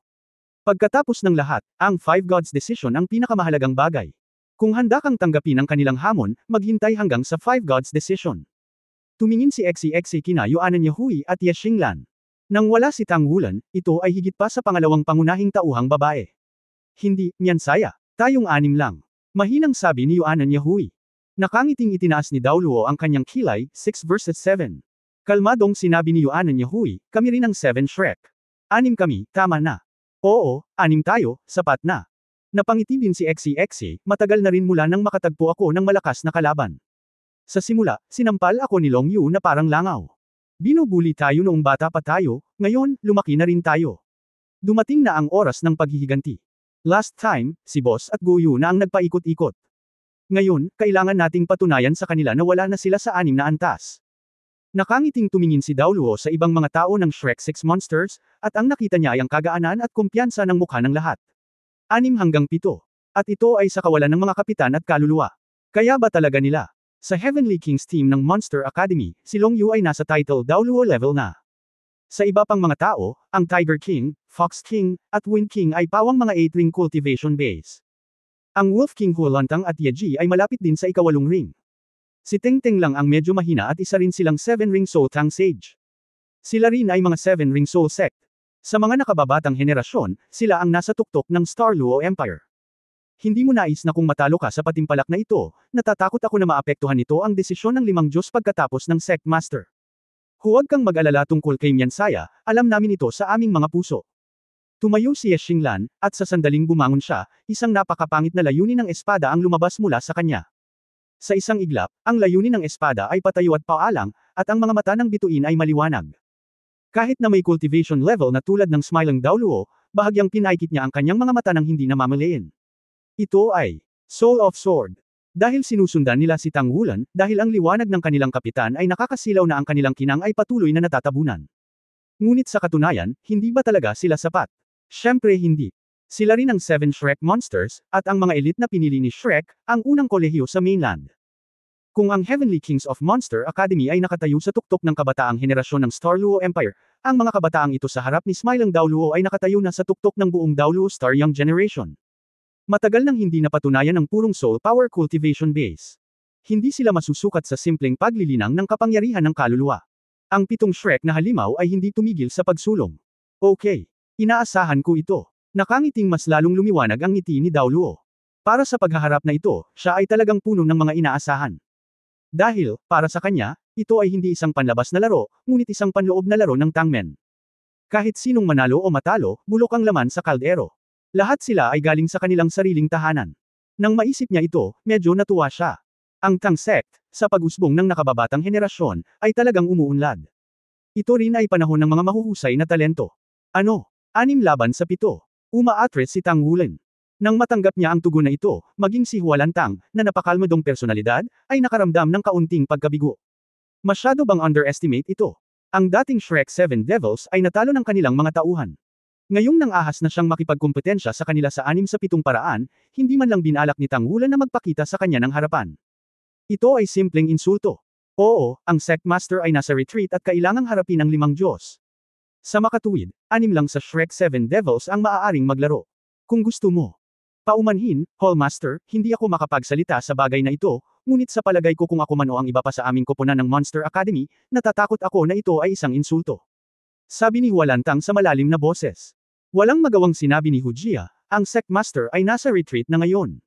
Speaker 1: Pagkatapos ng lahat, ang Five Gods Decision ang pinakamahalagang bagay. Kung handa kang tanggapin ang kanilang hamon, maghintay hanggang sa Five Gods Decision. Tumingin si Exi kina Yuanan Yahui at Ye Xinglan. Nang wala si Tang Wulan, ito ay higit pa sa pangalawang pangunahing tauhang babae. Hindi, Miansaya. Tayong anim lang. Mahinang sabi ni Yuanan Yahui. Nakangiting itinaas ni Daoluo ang kanyang kilay, 6 versus 7. Kalmadong sinabi ni Yuanan Yahui, kami rin ang 7 Shrek. 6 kami, tama na. Oo, 6 tayo, sapat na. Napangiti din si Exi, matagal na rin mula nang makatagpo ako ng malakas na kalaban. Sa simula, sinampal ako ni Long Yu na parang langaw. Binubuli tayo noong bata pa tayo, ngayon, lumaki na rin tayo. Dumating na ang oras ng paghihiganti. Last time, si Boss at Goyu na ang nagpaikot-ikot. Ngayon, kailangan nating patunayan sa kanila na wala na sila sa 6 na antas. Nakangiting tumingin si Daoluo sa ibang mga tao ng Shrek 6 Monsters, at ang nakita niya ay ang kagaan at kumpiyansa ng mukha ng lahat. 6 hanggang 7. At ito ay sa kawalan ng mga kapitan at kaluluwa. Kaya ba talaga nila? Sa Heavenly Kings team ng Monster Academy, si Long Yu ay nasa title Daoluo level na. Sa iba pang mga tao, ang Tiger King, Fox King, at Wind King ay pawang mga 8-ring cultivation base. Ang Wolf King Hualantang at Yeji ay malapit din sa ika-8 ring. Si Teng Teng lang ang medyo mahina at isa rin silang 7-ring Soul Tang Sage. Sila rin ay mga 7-ring Soul Sect. Sa mga nakababatang henerasyon, sila ang nasa tuktok ng Star Luo Empire. Hindi mo nais na kung matalo ka sa patimpalak na ito, natatakot ako na maapektuhan nito ang desisyon ng 5 Diyos pagkatapos ng Sect Master. Huwag kang mag-alala tungkol kay Miansaya, alam namin ito sa aming mga puso. Tumayo si Ye Xinglan, at sa sandaling bumangon siya, isang napakapangit na layunin ng espada ang lumabas mula sa kanya. Sa isang iglap, ang layunin ng espada ay patayo at paalang, at ang mga mata ng bituin ay maliwanag. Kahit na may cultivation level na tulad ng Smiling Daoluo, bahagyang pinaikit niya ang kanyang mga mata nang hindi namamalayan. Ito ay Soul of Sword. Dahil sinusundan nila si Tang Wulan, dahil ang liwanag ng kanilang kapitan ay nakakasilaw na ang kanilang kinang ay patuloy na natatabunan. Ngunit sa katunayan, hindi ba talaga sila sapat? Siyempre hindi. Sila rin ang 7 Shrek Monsters, at ang mga elite na pinili ni Shrek, ang unang kolehiyo sa mainland. Kung ang Heavenly Kings of Monster Academy ay nakatayo sa tuktok ng kabataang henerasyon ng Star Luo Empire, ang mga kabataang ito sa harap ni Smiling Dao Luo ay nakatayo na sa tuktok ng buong Dao Luo Star Young Generation. Matagal nang hindi napatunayan ang purong soul power cultivation base. Hindi sila masusukat sa simpleng paglilinang ng kapangyarihan ng kaluluwa. Ang 7 Shrek na halimaw ay hindi tumigil sa pagsulong. Okay. Inaasahan ko ito. Nakangiting mas lalong lumiwanag ang ngiti ni Dao Luo. Para sa paghaharap na ito, siya ay talagang puno ng mga inaasahan. Dahil, para sa kanya, ito ay hindi isang panlabas na laro, ngunit isang panloob na laro ng tangmen. Kahit sinong manalo o matalo, bulok ang laman sa kaldero. Lahat sila ay galing sa kanilang sariling tahanan. Nang maisip niya ito, medyo natuwa siya. Ang Tang Sect, sa pag-usbong ng nakababatang henerasyon, ay talagang umuunlad. Ito rin ay panahon ng mga mahuhusay na talento. Ano? 6 laban sa 7. Umaatres si Tang Wulan. Nang matanggap niya ang tugon na ito, maging si Hualantang, na napakalmadong personalidad, ay nakaramdam ng kaunting pagkabigo. Masyado bang underestimate ito? Ang dating Shrek 7 Devils ay natalo ng kanilang mga tauhan. Ngayong nang ahas na siyang makipagkumpetensya sa kanila sa 6 sa 7 paraan, hindi man lang binalak ni Tang Wulan na magpakita sa kanya ng harapan. Ito ay simpleng insulto. Oo, ang Sect Master ay nasa retreat at kailangang harapin ang 5 Diyos. Sa makatuwid, 6 lang sa Shrek 7 Devils ang maaaring maglaro. Kung gusto mo. Paumanhin, Hall Master, hindi ako makapagsalita sa bagay na ito, ngunit sa palagay ko kung ako man o ang iba pa sa aming koponan ng Monster Academy, natatakot ako na ito ay isang insulto. Sabi ni Hualantang sa malalim na boses. Walang magawang sinabi ni Hujia, ang Sect Master ay nasa retreat na ngayon.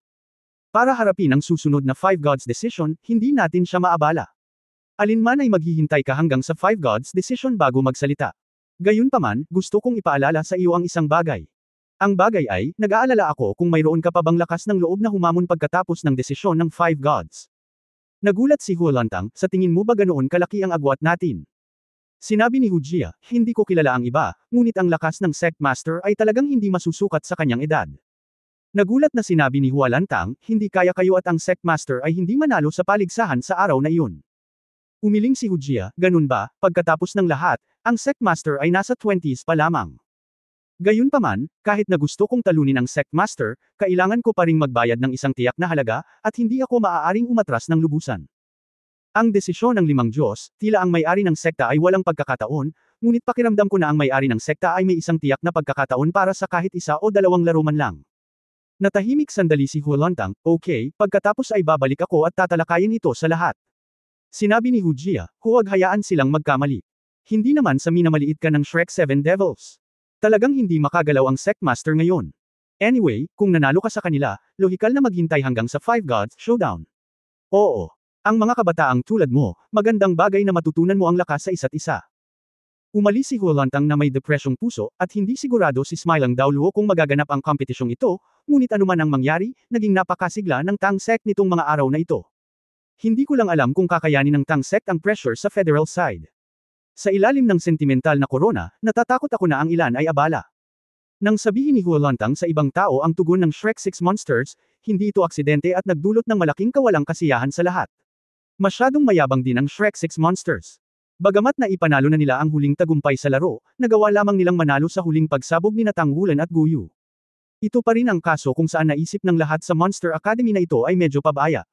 Speaker 1: Para harapin ang susunod na 5 Gods Decision, hindi natin siya maabala. Alinman ay maghihintay ka hanggang sa 5 Gods Decision bago magsalita. Gayunpaman, gusto kong ipaalala sa iyo ang isang bagay. Ang bagay ay, nag-aalala ako kung mayroon ka pa bang lakas ng loob na humamon pagkatapos ng desisyon ng 5 Gods. Nagulat si Hualantang, sa tingin mo ba ganoon kalaki ang agwat natin? Sinabi ni Hujia, hindi ko kilala ang iba, ngunit ang lakas ng Sect Master ay talagang hindi masusukat sa kanyang edad. Nagulat na sinabi ni Hualantang, hindi kaya kayo at ang Sect Master ay hindi manalo sa paligsahan sa araw na iyon. Umiling si Hujia, ganun ba, pagkatapos ng lahat, ang Sect Master ay nasa 20s pa lamang. Gayunpaman, kahit na gusto kong talunin ang Sect Master, kailangan ko pa ring magbayad ng isang tiyak na halaga, at hindi ako maaaring umatras ng lubusan. Ang desisyon ng 5 Diyos, tila ang may-ari ng sekta ay walang pagkakataon, ngunit pakiramdam ko na ang may-ari ng sekta ay may isang tiyak na pagkakataon para sa kahit isa o dalawang laro man lang. Natahimik sandali si Hualantang, okay, pagkatapos ay babalik ako at tatalakayin ito sa lahat. Sinabi ni Hujia, huwag hayaan silang magkamali. Hindi naman sa minamaliit ka ng Shrek 7 Devils. Talagang hindi makagalaw ang Sect Master ngayon. Anyway, kung nanalo ka sa kanila, lohikal na maghintay hanggang sa 5 Gods Showdown. Oo. Ang mga kabataang tulad mo, magandang bagay na matutunan mo ang lakas sa isa't isa. Umalis si Hualantang na may depresyong puso, at hindi sigurado si Smiling Dao Luo kung magaganap ang kompetisyong ito, ngunit anuman ang mangyari, naging napakasigla ng Tang Sect nitong mga araw na ito. Hindi ko lang alam kung kakayanin ng Tang Sect ang pressure sa federal side. Sa ilalim ng sentimental na korona, natatakot ako na ang ilan ay abala. Nang sabihin ni Hualantang sa ibang tao ang tugon ng Shrek 6 Monsters, hindi ito aksidente at nagdulot ng malaking kawalang kasiyahan sa lahat. Masyadong mayabang din ang Shrek 6 Monsters. Bagamat na ipanalo na nila ang huling tagumpay sa laro, nagawa lamang nilang manalo sa huling pagsabog ni Tang Wulan at Guyu. Ito pa rin ang kaso kung saan naisip ng lahat sa Monster Academy na ito ay medyo pabaya.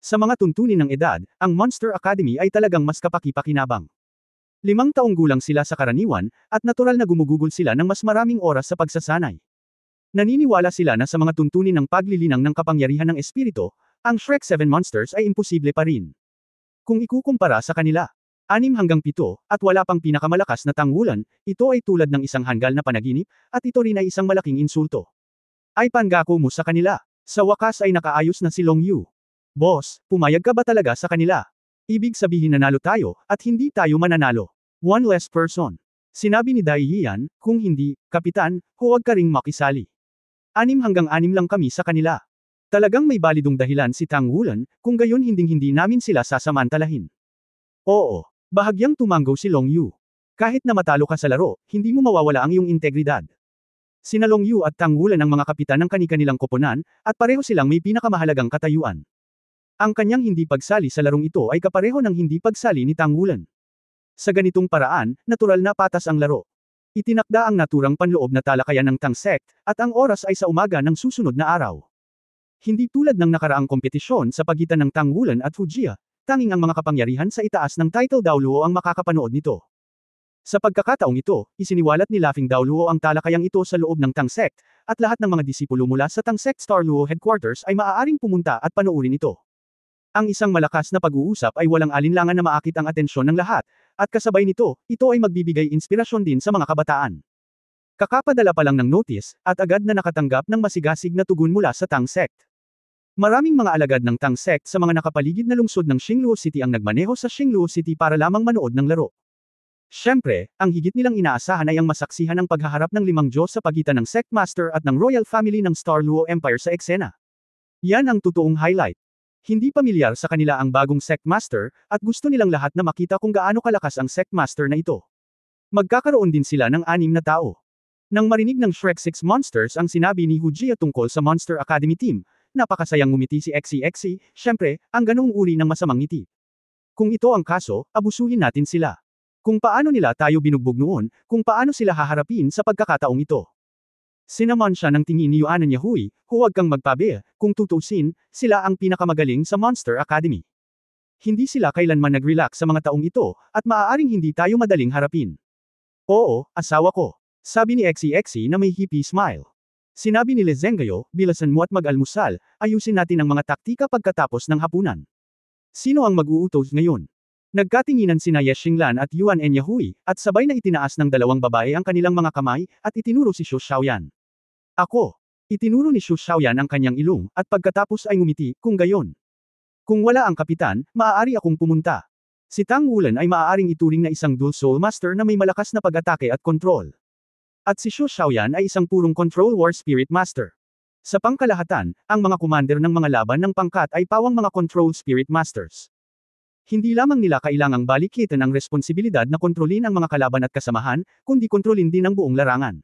Speaker 1: Sa mga tuntunin ng edad, ang Monster Academy ay talagang mas kapaki-pakinabang. 5 taong gulang sila sa karaniwan, at natural na gumugugol sila ng mas maraming oras sa pagsasanay. Naniniwala sila na sa mga tuntunin ng paglilinang ng kapangyarihan ng espiritu, ang Shrek 7 Monsters ay imposible pa rin. Kung ikukumpara sa kanila, 6 hanggang 7, at wala pang pinakamalakas na Tang Wulan, ito ay tulad ng isang hanggal na panaginip, at ito rin ay isang malaking insulto. Ay pangako mo sa kanila. Sa wakas ay nakaayos na si Long Yu. Boss, pumayag ka ba talaga sa kanila? Ibig sabihin nanalo tayo, at hindi tayo mananalo. One less person. Sinabi ni Dai Yian, kung hindi, Kapitan, huwag ka ring makisali. 6 hanggang 6 lang kami sa kanila. Talagang may balidong dahilan si Tang Wulan, kung gayon hinding-hindi namin sila sasamantalahin. Oo, bahagyang tumanggo si Long Yu. Kahit na matalo ka sa laro, hindi mo mawawala ang iyong integridad. Sina Long Yu at Tang Wulan ang mga kapitan ng kani-kanilang koponan, at pareho silang may pinakamahalagang katayuan. Ang kanyang hindi pagsali sa larong ito ay kapareho ng hindi pagsali ni Tang Wulan. Sa ganitong paraan, natural na patas ang laro. Itinakda ang naturang panloob na talakayan ng Tang Sect, at ang oras ay sa umaga ng susunod na araw. Hindi tulad ng nakaraang kompetisyon sa pagitan ng Tang Wulan at Fujia, tanging ang mga kapangyarihan sa itaas ng title Daoluo ang makakapanood nito. Sa pagkakataong ito, isiniwalat ni Laughing Daoluo ang talakayang ito sa loob ng Tang Sect, at lahat ng mga disipulo mula sa Tang Sect Star Luo Headquarters ay maaaring pumunta at panoorin ito. Ang isang malakas na pag-uusap ay walang alinlangan na maakit ang atensyon ng lahat, at kasabay nito, ito ay magbibigay inspirasyon din sa mga kabataan. Kakapadala pa lang ng notice, at agad na nakatanggap ng masigasig na tugon mula sa Tang Sect. Maraming mga alagad ng Tang Sect sa mga nakapaligid na lungsod ng Xingluo City ang nagmaneho sa Xingluo City para lamang manood ng laro. Siyempre, ang higit nilang inaasahan ay ang masaksihan ng paghaharap ng limang Diyos sa pagitan ng Sect Master at ng Royal Family ng Star Luo Empire sa eksena. Yan ang totoong highlight. Hindi pamilyar sa kanila ang bagong Sect Master, at gusto nilang lahat na makita kung gaano kalakas ang Sect Master na ito. Magkakaroon din sila ng 6 na tao. Nang marinig ng Shrek 6 Monsters ang sinabi ni Hujia tungkol sa Monster Academy Team, napakasayang ngumiti si Xe, siyempre, ang ganoong uri ng masamang ngiti. Kung ito ang kaso, abusuhin natin sila. Kung paano nila tayo binugbog noon, kung paano sila haharapin sa pagkakataong ito. Sinaman siya ng tingin ni Yuanan Yahui, huwag kang magpabe, kung tutusin, sila ang pinakamagaling sa Monster Academy. Hindi sila kailanman nag-relax sa mga taong ito, at maaaring hindi tayo madaling harapin. Oo, asawa ko. Sabi ni Xe na may hippie smile. Sinabi ni Lezengayo, bilasan mo at mag-almusal, ayusin natin ang mga taktika pagkatapos ng hapunan. Sino ang mag-uutos ngayon? Nagkatinginan sina Ye Xinglan at Yuan N. Yahui, at sabay na itinaas ng dalawang babae ang kanilang mga kamay, at itinuro si Xu Xiaoyan. Ako. Itinuro ni Xu Xiaoyan ang kanyang ilong, at pagkatapos ay ngumiti, kung gayon. Kung wala ang kapitan, maaari akong pumunta. Si Tang Wulan ay maaaring ituring na isang dual soul master na may malakas na pag-atake at kontrol. At si Xu Xiaoyan ay isang purong control war spirit master. Sa pangkalahatan, ang mga commander ng mga laban ng pangkat ay pawang mga control spirit masters. Hindi lamang nila kailangang balikitan ang responsibilidad na kontrolin ang mga kalaban at kasamahan, kundi kontrolin din ang buong larangan.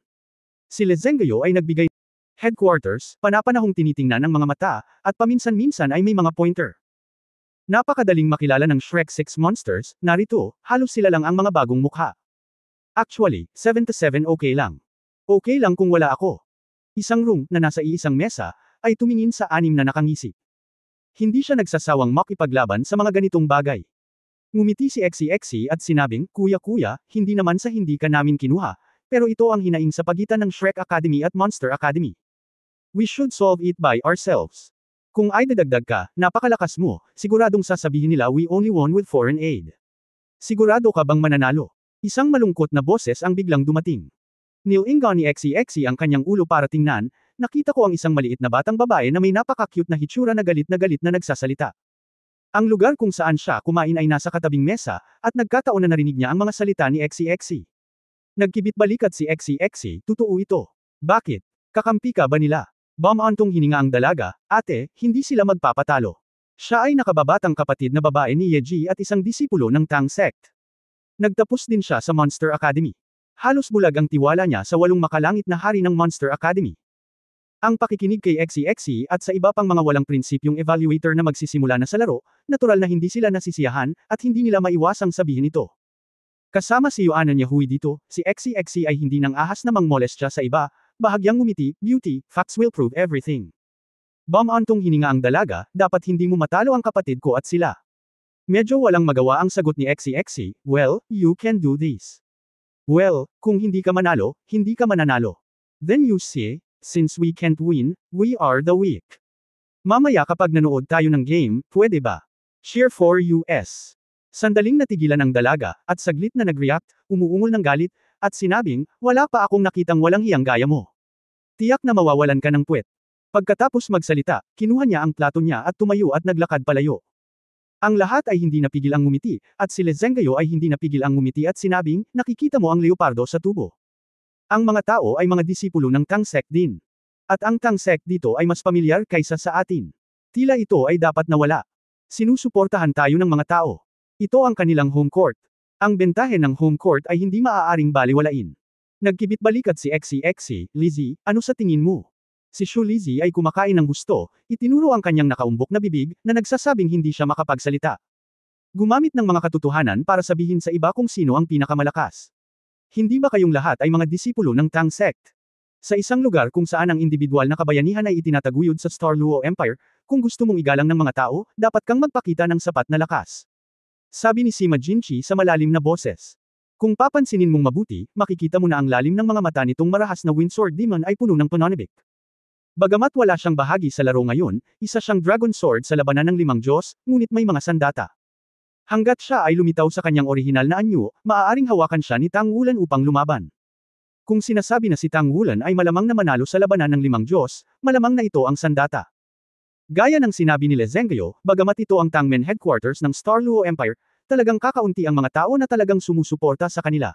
Speaker 1: Si Lezengayo ay nagbigay headquarters, panapanahong tinitingnan ng mga mata, at paminsan-minsan ay may mga pointer. Napakadaling makilala ng Shrek 6 Monsters, narito, halos sila lang ang mga bagong mukha. Actually, 7 to 7 okay lang. Okay lang kung wala ako. Isang room na nasa iisang mesa, ay tumingin sa 6 na nakangisi. Hindi siya nagsasawang makipaglaban sa mga ganitong bagay. Ngumiti si Xe at sinabing, Kuya, hindi naman sa hindi ka namin kinuha, pero ito ang hinaing sa pagitan ng Shrek Academy at Monster Academy. We should solve it by ourselves. Kung ay dadagdag ka, napakalakas mo, siguradong sasabihin nila we only won with foreign aid. Sigurado ka bang mananalo? Isang malungkot na boses ang biglang dumating. Nilingon ni Xe ang kanyang ulo para tingnan, nakita ko ang isang maliit na batang babae na may napaka-cute na hitsura na galit na nagsasalita. Ang lugar kung saan siya kumain ay nasa katabing mesa, at nagkataon na narinig niya ang mga salita ni Xe. Nagkibit balikat si Xe, totoo ito. Bakit? Kakampi ka ba nila? Bumantong hininga ang dalaga, ate, hindi sila magpapatalo. Siya ay nakababatang kapatid na babae ni Yeji at isang disipulo ng Tang Sect. Nagtapos din siya sa Monster Academy. Halos bulag ang tiwala niya sa 8 makalangit na hari ng Monster Academy. Ang pakikinig kay Xe at sa iba pang mga walang prinsipyong evaluator na magsisimula na sa laro, natural na hindi sila nasisiyahan, at hindi nila maiwasang sabihin ito. Kasama si Yuanan Yahui dito, si Xe ay hindi nang ahas na mangmolestya sa iba, bahagyang ngumiti, beauty, facts will prove everything. Bumantong hininga ang dalaga, dapat hindi mo matalo ang kapatid ko at sila. Medyo walang magawa ang sagot ni Xe, well, you can do this. Well, kung hindi ka manalo, hindi ka mananalo. Then you see, since we can't win, we are the weak. Mamaya kapag nanood tayo ng game, pwede ba? Cheer for US. Sandaling natigilan ang dalaga, at saglit na nag-react, umuungol ng galit, at sinabing, wala pa akong nakitang walang hiyang gaya mo. Tiyak na mawawalan ka ng puwet. Pagkatapos magsalita, kinuha niya ang plato niya at tumayo at naglakad palayo. Ang lahat ay hindi napigil ang ngumiti, at si Lezengayo ay hindi napigil ang ngumiti at sinabing, nakikita mo ang leopardo sa tubo. Ang mga tao ay mga disipulo ng Tang Sect din. At ang Tang Sect dito ay mas pamilyar kaysa sa atin. Tila ito ay dapat nawala. Sinusuportahan tayo ng mga tao. Ito ang kanilang home court. Ang bentahe ng home court ay hindi maaaring baliwalain. Nagkibit balikat si XCXC, Lizzie, ano sa tingin mo? Si Shu Lizzie ay kumakain ng gusto, itinuro ang kanyang nakaumbok na bibig, na nagsasabing hindi siya makapagsalita. Gumamit ng mga katotohanan para sabihin sa iba kung sino ang pinakamalakas. Hindi ba kayong lahat ay mga disipulo ng Tang Sect? Sa isang lugar kung saan ang individual na kabayanihan ay itinataguyod sa Star Luo Empire, kung gusto mong igalang ng mga tao, dapat kang magpakita ng sapat na lakas. Sabi ni Sima Jinchi sa malalim na boses. Kung papansinin mong mabuti, makikita mo na ang lalim ng mga mata nitong marahas na Windsword Demon ay puno ng pananabik. Bagamat wala siyang bahagi sa laro ngayon, isa siyang Dragon Sword sa labanan ng limang Diyos, ngunit may mga sandata. Hanggat siya ay lumitaw sa kanyang orihinal na anyo, maaaring hawakan siya ni Tang Wulan upang lumaban. Kung sinasabi na si Tang Wulan ay malamang na manalo sa labanan ng limang Diyos, malamang na ito ang sandata. Gaya ng sinabi ni Le Zhengguo, bagamat ito ang Tangmen headquarters ng Star Luo Empire, talagang kakaunti ang mga tao na talagang sumusuporta sa kanila.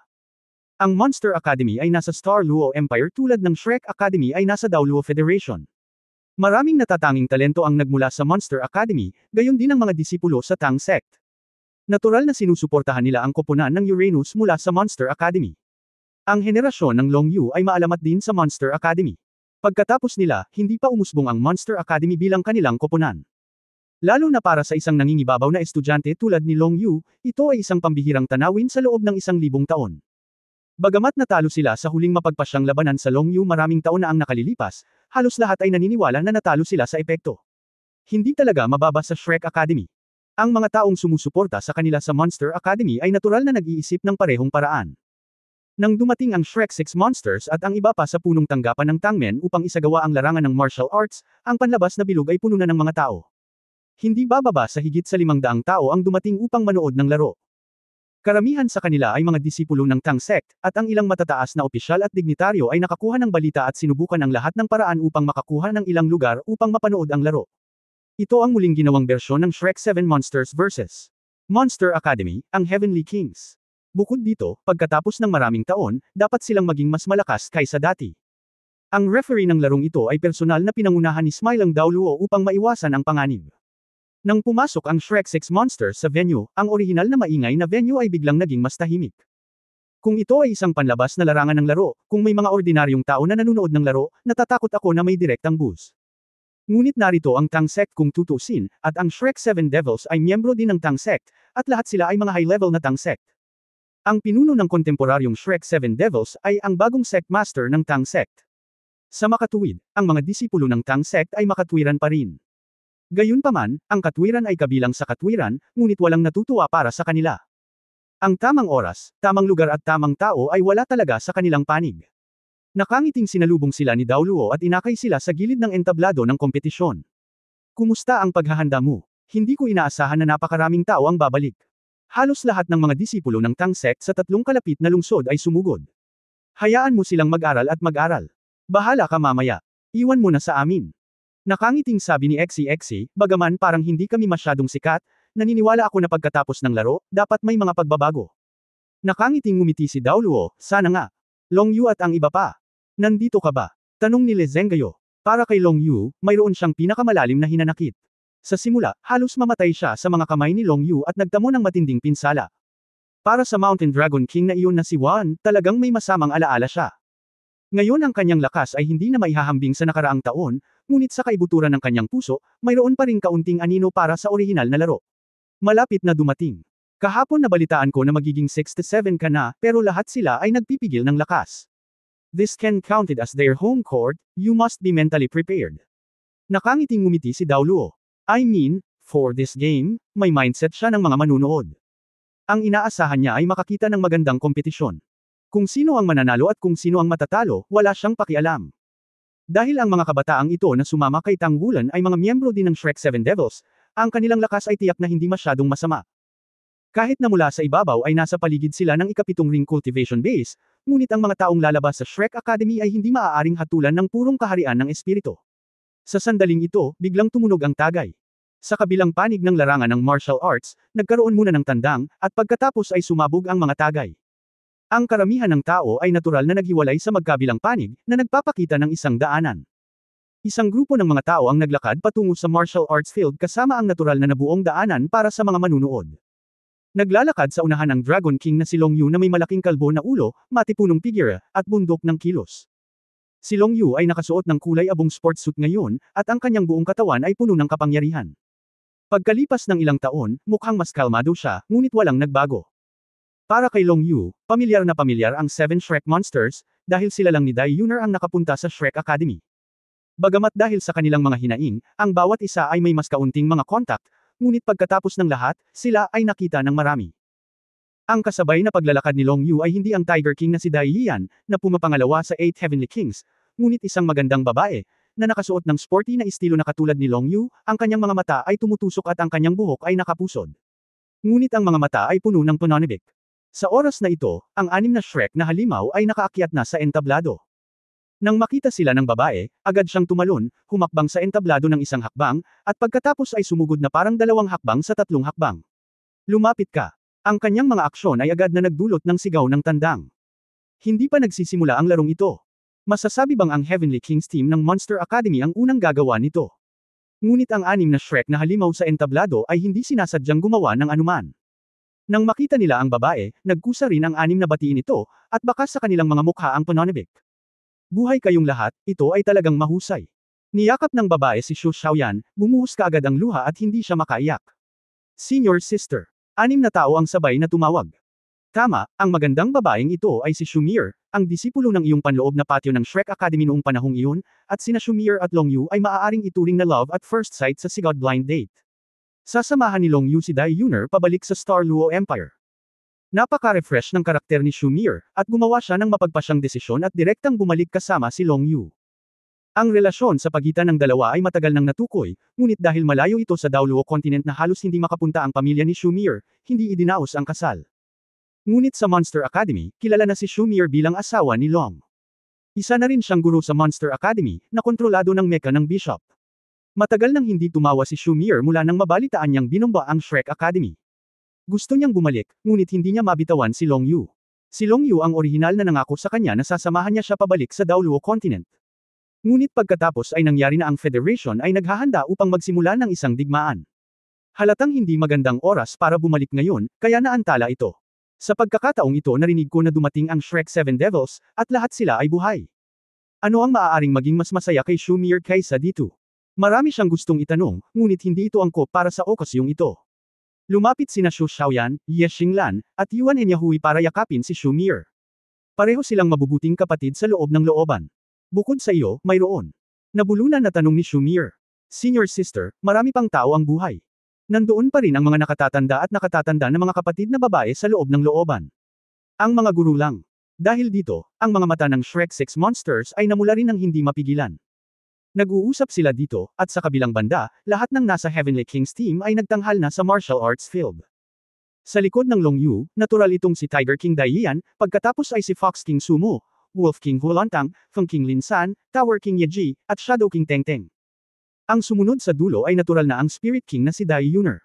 Speaker 1: Ang Monster Academy ay nasa Star Luo Empire tulad ng Shrek Academy ay nasa Dao Luo Federation. Maraming natatanging talento ang nagmula sa Monster Academy, gayon din ang mga disipulo sa Tang Sect. Natural na sinusuportahan nila ang koponan ng Uranus mula sa Monster Academy. Ang henerasyon ng Long Yu ay maalamat din sa Monster Academy. Pagkatapos nila, hindi pa umusbong ang Monster Academy bilang kanilang koponan. Lalo na para sa isang nangingibabaw na estudyante tulad ni Long Yu, ito ay isang pambihirang tanawin sa loob ng 1,000 taon. Bagamat natalo sila sa huling mapagpasyang labanan sa Long Yu maraming taon na ang nakalilipas, halos lahat ay naniniwala na natalo sila sa epekto. Hindi talaga mababa sa Shrek Academy. Ang mga taong sumusuporta sa kanila sa Monster Academy ay natural na nag-iisip ng parehong paraan. Nang dumating ang Shrek 6 Monsters at ang iba pa sa punong tanggapan ng Tangmen upang isagawa ang larangan ng martial arts, ang panlabas na bilog ay puno na ng mga tao. Hindi bababa sa higit sa 500 tao ang dumating upang manood ng laro. Karamihan sa kanila ay mga disipulo ng Tang Sect, at ang ilang matataas na opisyal at dignitaryo ay nakakuha ng balita at sinubukan ang lahat ng paraan upang makakuha ng ilang lugar upang mapanood ang laro. Ito ang muling ginawang bersyon ng Shrek 7 Monsters vs. Monster Academy, ang Heavenly Kings. Bukod dito, pagkatapos ng maraming taon, dapat silang maging mas malakas kaysa dati. Ang referee ng larong ito ay personal na pinangunahan ni Smilang Dao Luo upang maiwasan ang panganib. Nang pumasok ang Shrek 6 Monsters sa venue, ang orihinal na maingay na venue ay biglang naging mas tahimik. Kung ito ay isang panlabas na larangan ng laro, kung may mga ordinaryong tao na nanonood ng laro, natatakot ako na may direktang booze. Ngunit narito ang Tang Sect kung tutusin, at ang Shrek 7 Devils ay miyembro din ng Tang Sect, at lahat sila ay mga high-level na Tang Sect. Ang pinuno ng kontemporaryong Shrek 7 Devils ay ang bagong Sect Master ng Tang Sect. Sa makatuwid, ang mga disipulo ng Tang Sect ay makatwiran pa rin. Gayunpaman, ang katwiran ay kabilang sa katwiran, ngunit walang natutuwa para sa kanila. Ang tamang oras, tamang lugar at tamang tao ay wala talaga sa kanilang panig. Nakangiting sinalubong sila ni Dao Luo at inakay sila sa gilid ng entablado ng kompetisyon. Kumusta ang paghahanda mo? Hindi ko inaasahan na napakaraming tao ang babalik. Halos lahat ng mga disipulo ng Tang Sect sa 3 kalapit na lungsod ay sumugod. Hayaan mo silang mag-aral at mag-aral. Bahala ka mamaya. Iwan mo na sa amin. Nakangiting sabi ni XCXC, bagaman parang hindi kami masyadong sikat, naniniwala ako na pagkatapos ng laro, dapat may mga pagbabago. Nakangiting ngumiti si Dao Luo, sana nga. Long Yu at ang iba pa. Nandito ka ba? Tanong ni Le Zhengguo. Para kay Long Yu, mayroon siyang pinakamalalim na hinanakit. Sa simula, halos mamatay siya sa mga kamay ni Long Yu at nagtamo ng matinding pinsala. Para sa Mountain Dragon King na iyon na si Wan, talagang may masamang alaala siya. Ngayon ang kanyang lakas ay hindi na maihahambing sa nakaraang taon, ngunit sa kaibuturan ng kanyang puso, mayroon pa ring kaunting anino para sa orihinal na laro. Malapit na dumating. Kahapon nabalitaan ko na magiging 6-7 ka na, pero lahat sila ay nagpipigil ng lakas. This can counted as their home court, you must be mentally prepared. Nakangiting ngumiti si Dao Luo. I mean, for this game, may mindset siya ng mga manunood. Ang inaasahan niya ay makakita ng magandang kompetisyon. Kung sino ang mananalo at kung sino ang matatalo, wala siyang pakialam. Dahil ang mga kabataang ito na sumama kay Tang Wulan ay mga miyembro din ng Shrek 7 Devils, ang kanilang lakas ay tiyak na hindi masyadong masama. Kahit na mula sa ibabaw ay nasa paligid sila ng ika-7 ring cultivation base, ngunit ang mga taong lalabas sa Shrek Academy ay hindi maaaring hatulan ng purong kaharian ng espiritu. Sa sandaling ito, biglang tumunog ang tagay. Sa kabilang panig ng larangan ng martial arts, nagkaroon muna ng tandang, at pagkatapos ay sumabog ang mga tagay. Ang karamihan ng tao ay natural na naghiwalay sa magkabilang panig, na nagpapakita ng isang daanan. Isang grupo ng mga tao ang naglakad patungo sa martial arts field kasama ang natural na nabuong daanan para sa mga manunood. Naglalakad sa unahan ang Dragon King na si Long Yu na may malaking kalbo na ulo, matipunong figura, at bundok ng kilos. Si Long Yu ay nakasuot ng kulay abong sports suit ngayon, at ang kanyang buong katawan ay puno ng kapangyarihan. Pagkalipas ng ilang taon, mukhang mas kalmado siya, ngunit walang nagbago. Para kay Long Yu, pamilyar na pamilyar ang 7 Shrek Monsters, dahil sila lang ni Dai Yuner ang nakapunta sa Shrek Academy. Bagamat dahil sa kanilang mga hinaing, ang bawat isa ay may mas kaunting mga contact, ngunit pagkatapos ng lahat, sila ay nakita ng marami. Ang kasabay na paglalakad ni Long Yu ay hindi ang Tiger King na si Dai Yian, na pumapangalawa sa 8 Heavenly Kings, ngunit isang magandang babae, na nakasuot ng sporty na estilo na katulad ni Long Yu, ang kanyang mga mata ay tumutusok at ang kanyang buhok ay nakapusod. Ngunit ang mga mata ay puno ng pananibik. Sa oras na ito, ang 6 na Shrek na halimaw ay nakaakyat na sa entablado. Nang makita sila ng babae, agad siyang tumalon, humakbang sa entablado ng isang hakbang, at pagkatapos ay sumugod na parang 2 hakbang sa 3 hakbang. Lumapit ka. Ang kanyang mga aksyon ay agad na nagdulot ng sigaw ng tandang. Hindi pa nagsisimula ang larong ito. Masasabi bang ang Heavenly Kings team ng Monster Academy ang unang gagawa nito? Ngunit ang 6 na Shrek na halimaw sa entablado ay hindi sinasadyang gumawa ng anuman. Nang makita nila ang babae, nagkusa rin ang 6 na batiin ito, at baka sa kanilang mga mukha ang pananibik. Buhay kayong lahat, ito ay talagang mahusay. Niyakap ng babae si Xu Xiaoyan, bumuhos kaagad ang luha at hindi siya makaiyak. Senior sister. 6 na tao ang sabay na tumawag. Tama, ang magandang babaeng ito ay si Shumir, ang disipulo ng iyong panloob na patio ng Shrek Academy noong panahong iyon, at sina Shumir at Long Yu ay maaaring ituring na love at first sight sa Sigod Blind Date. Sasamahan ni Long Yu si Dai Yuner pabalik sa Star Luo Empire. Napaka-refresh ng karakter ni Shumir, at gumawa siya ng mapagpasyang desisyon at direktang bumalik kasama si Long Yu. Ang relasyon sa pagitan ng dalawa ay matagal nang natukoy, ngunit dahil malayo ito sa Daoluo Continent na halos hindi makapunta ang pamilya ni Shumir, hindi idinaos ang kasal. Ngunit sa Monster Academy, kilala na si Shumir bilang asawa ni Long. Isa na rin siyang guro sa Monster Academy, na kontrolado ng mecha ng Bishop. Matagal nang hindi tumawa si Shumir mula nang mabalitaan niyang binomba ang Shrek Academy. Gusto niyang bumalik, ngunit hindi niya mabitawan si Long Yu. Si Long Yu ang orihinal na nangako sa kanya na sasamahan niya siya pabalik sa Daoluo Continent. Ngunit pagkatapos ay nangyari na ang Federation ay naghahanda upang magsimula ng isang digmaan. Halatang hindi magandang oras para bumalik ngayon, kaya naantala ito. Sa pagkakataong ito narinig ko na dumating ang Shrek 7 Devils, at lahat sila ay buhay. Ano ang maaaring maging mas masaya kay Shumir kaysa dito? Marami siyang gustong itanong, ngunit hindi ito angkop para sa okasyong ito. Lumapit sina Xu Xiaoyan, Ye Xinglan, at Yuan Enyahui para yakapin si Shumir. Pareho silang mabubuting kapatid sa loob ng looban. Bukod sa iyo, mayroon. Nabulunan na tanong ni Shumir. Senior sister, marami pang tao ang buhay. Nandoon pa rin ang mga nakatatanda na mga kapatid na babae sa loob ng looban. Ang mga guru lang. Dahil dito, ang mga mata ng Shrek 6 Monsters ay namula rin ng hindi mapigilan. Nag-uusap sila dito, at sa kabilang banda, lahat ng nasa Heavenly Kings team ay nagtanghal na sa martial arts field. Sa likod ng Long Yu, natural itong si Tiger King Dai Yian, pagkatapos ay si Fox King Sumo, Wolf King Hulantang, Feng King Lin San, Tower King Yeji, at Shadow King Teng Teng. Ang sumunod sa dulo ay natural na ang Spirit King na si Dai Yuner.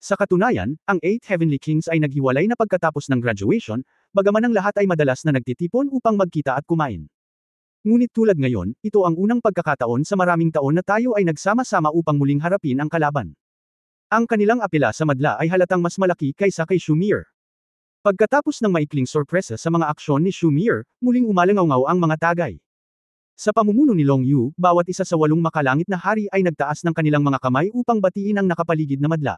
Speaker 1: Sa katunayan, ang 8 Heavenly Kings ay naghiwalay na pagkatapos ng graduation, bagaman ang lahat ay madalas na nagtitipon upang magkita at kumain. Ngunit tulad ngayon, ito ang unang pagkakataon sa maraming taon na tayo ay nagsama-sama upang muling harapin ang kalaban. Ang kanilang apela sa madla ay halatang mas malaki kaysa kay Shumir. Pagkatapos ng maikling sorpresa sa mga aksyon ni Shumir, muling umalangaw ang mga tagay. Sa pamumuno ni Long Yu, bawat isa sa 8 makalangit na hari ay nagtaas ng kanilang mga kamay upang batiin ang nakapaligid na madla.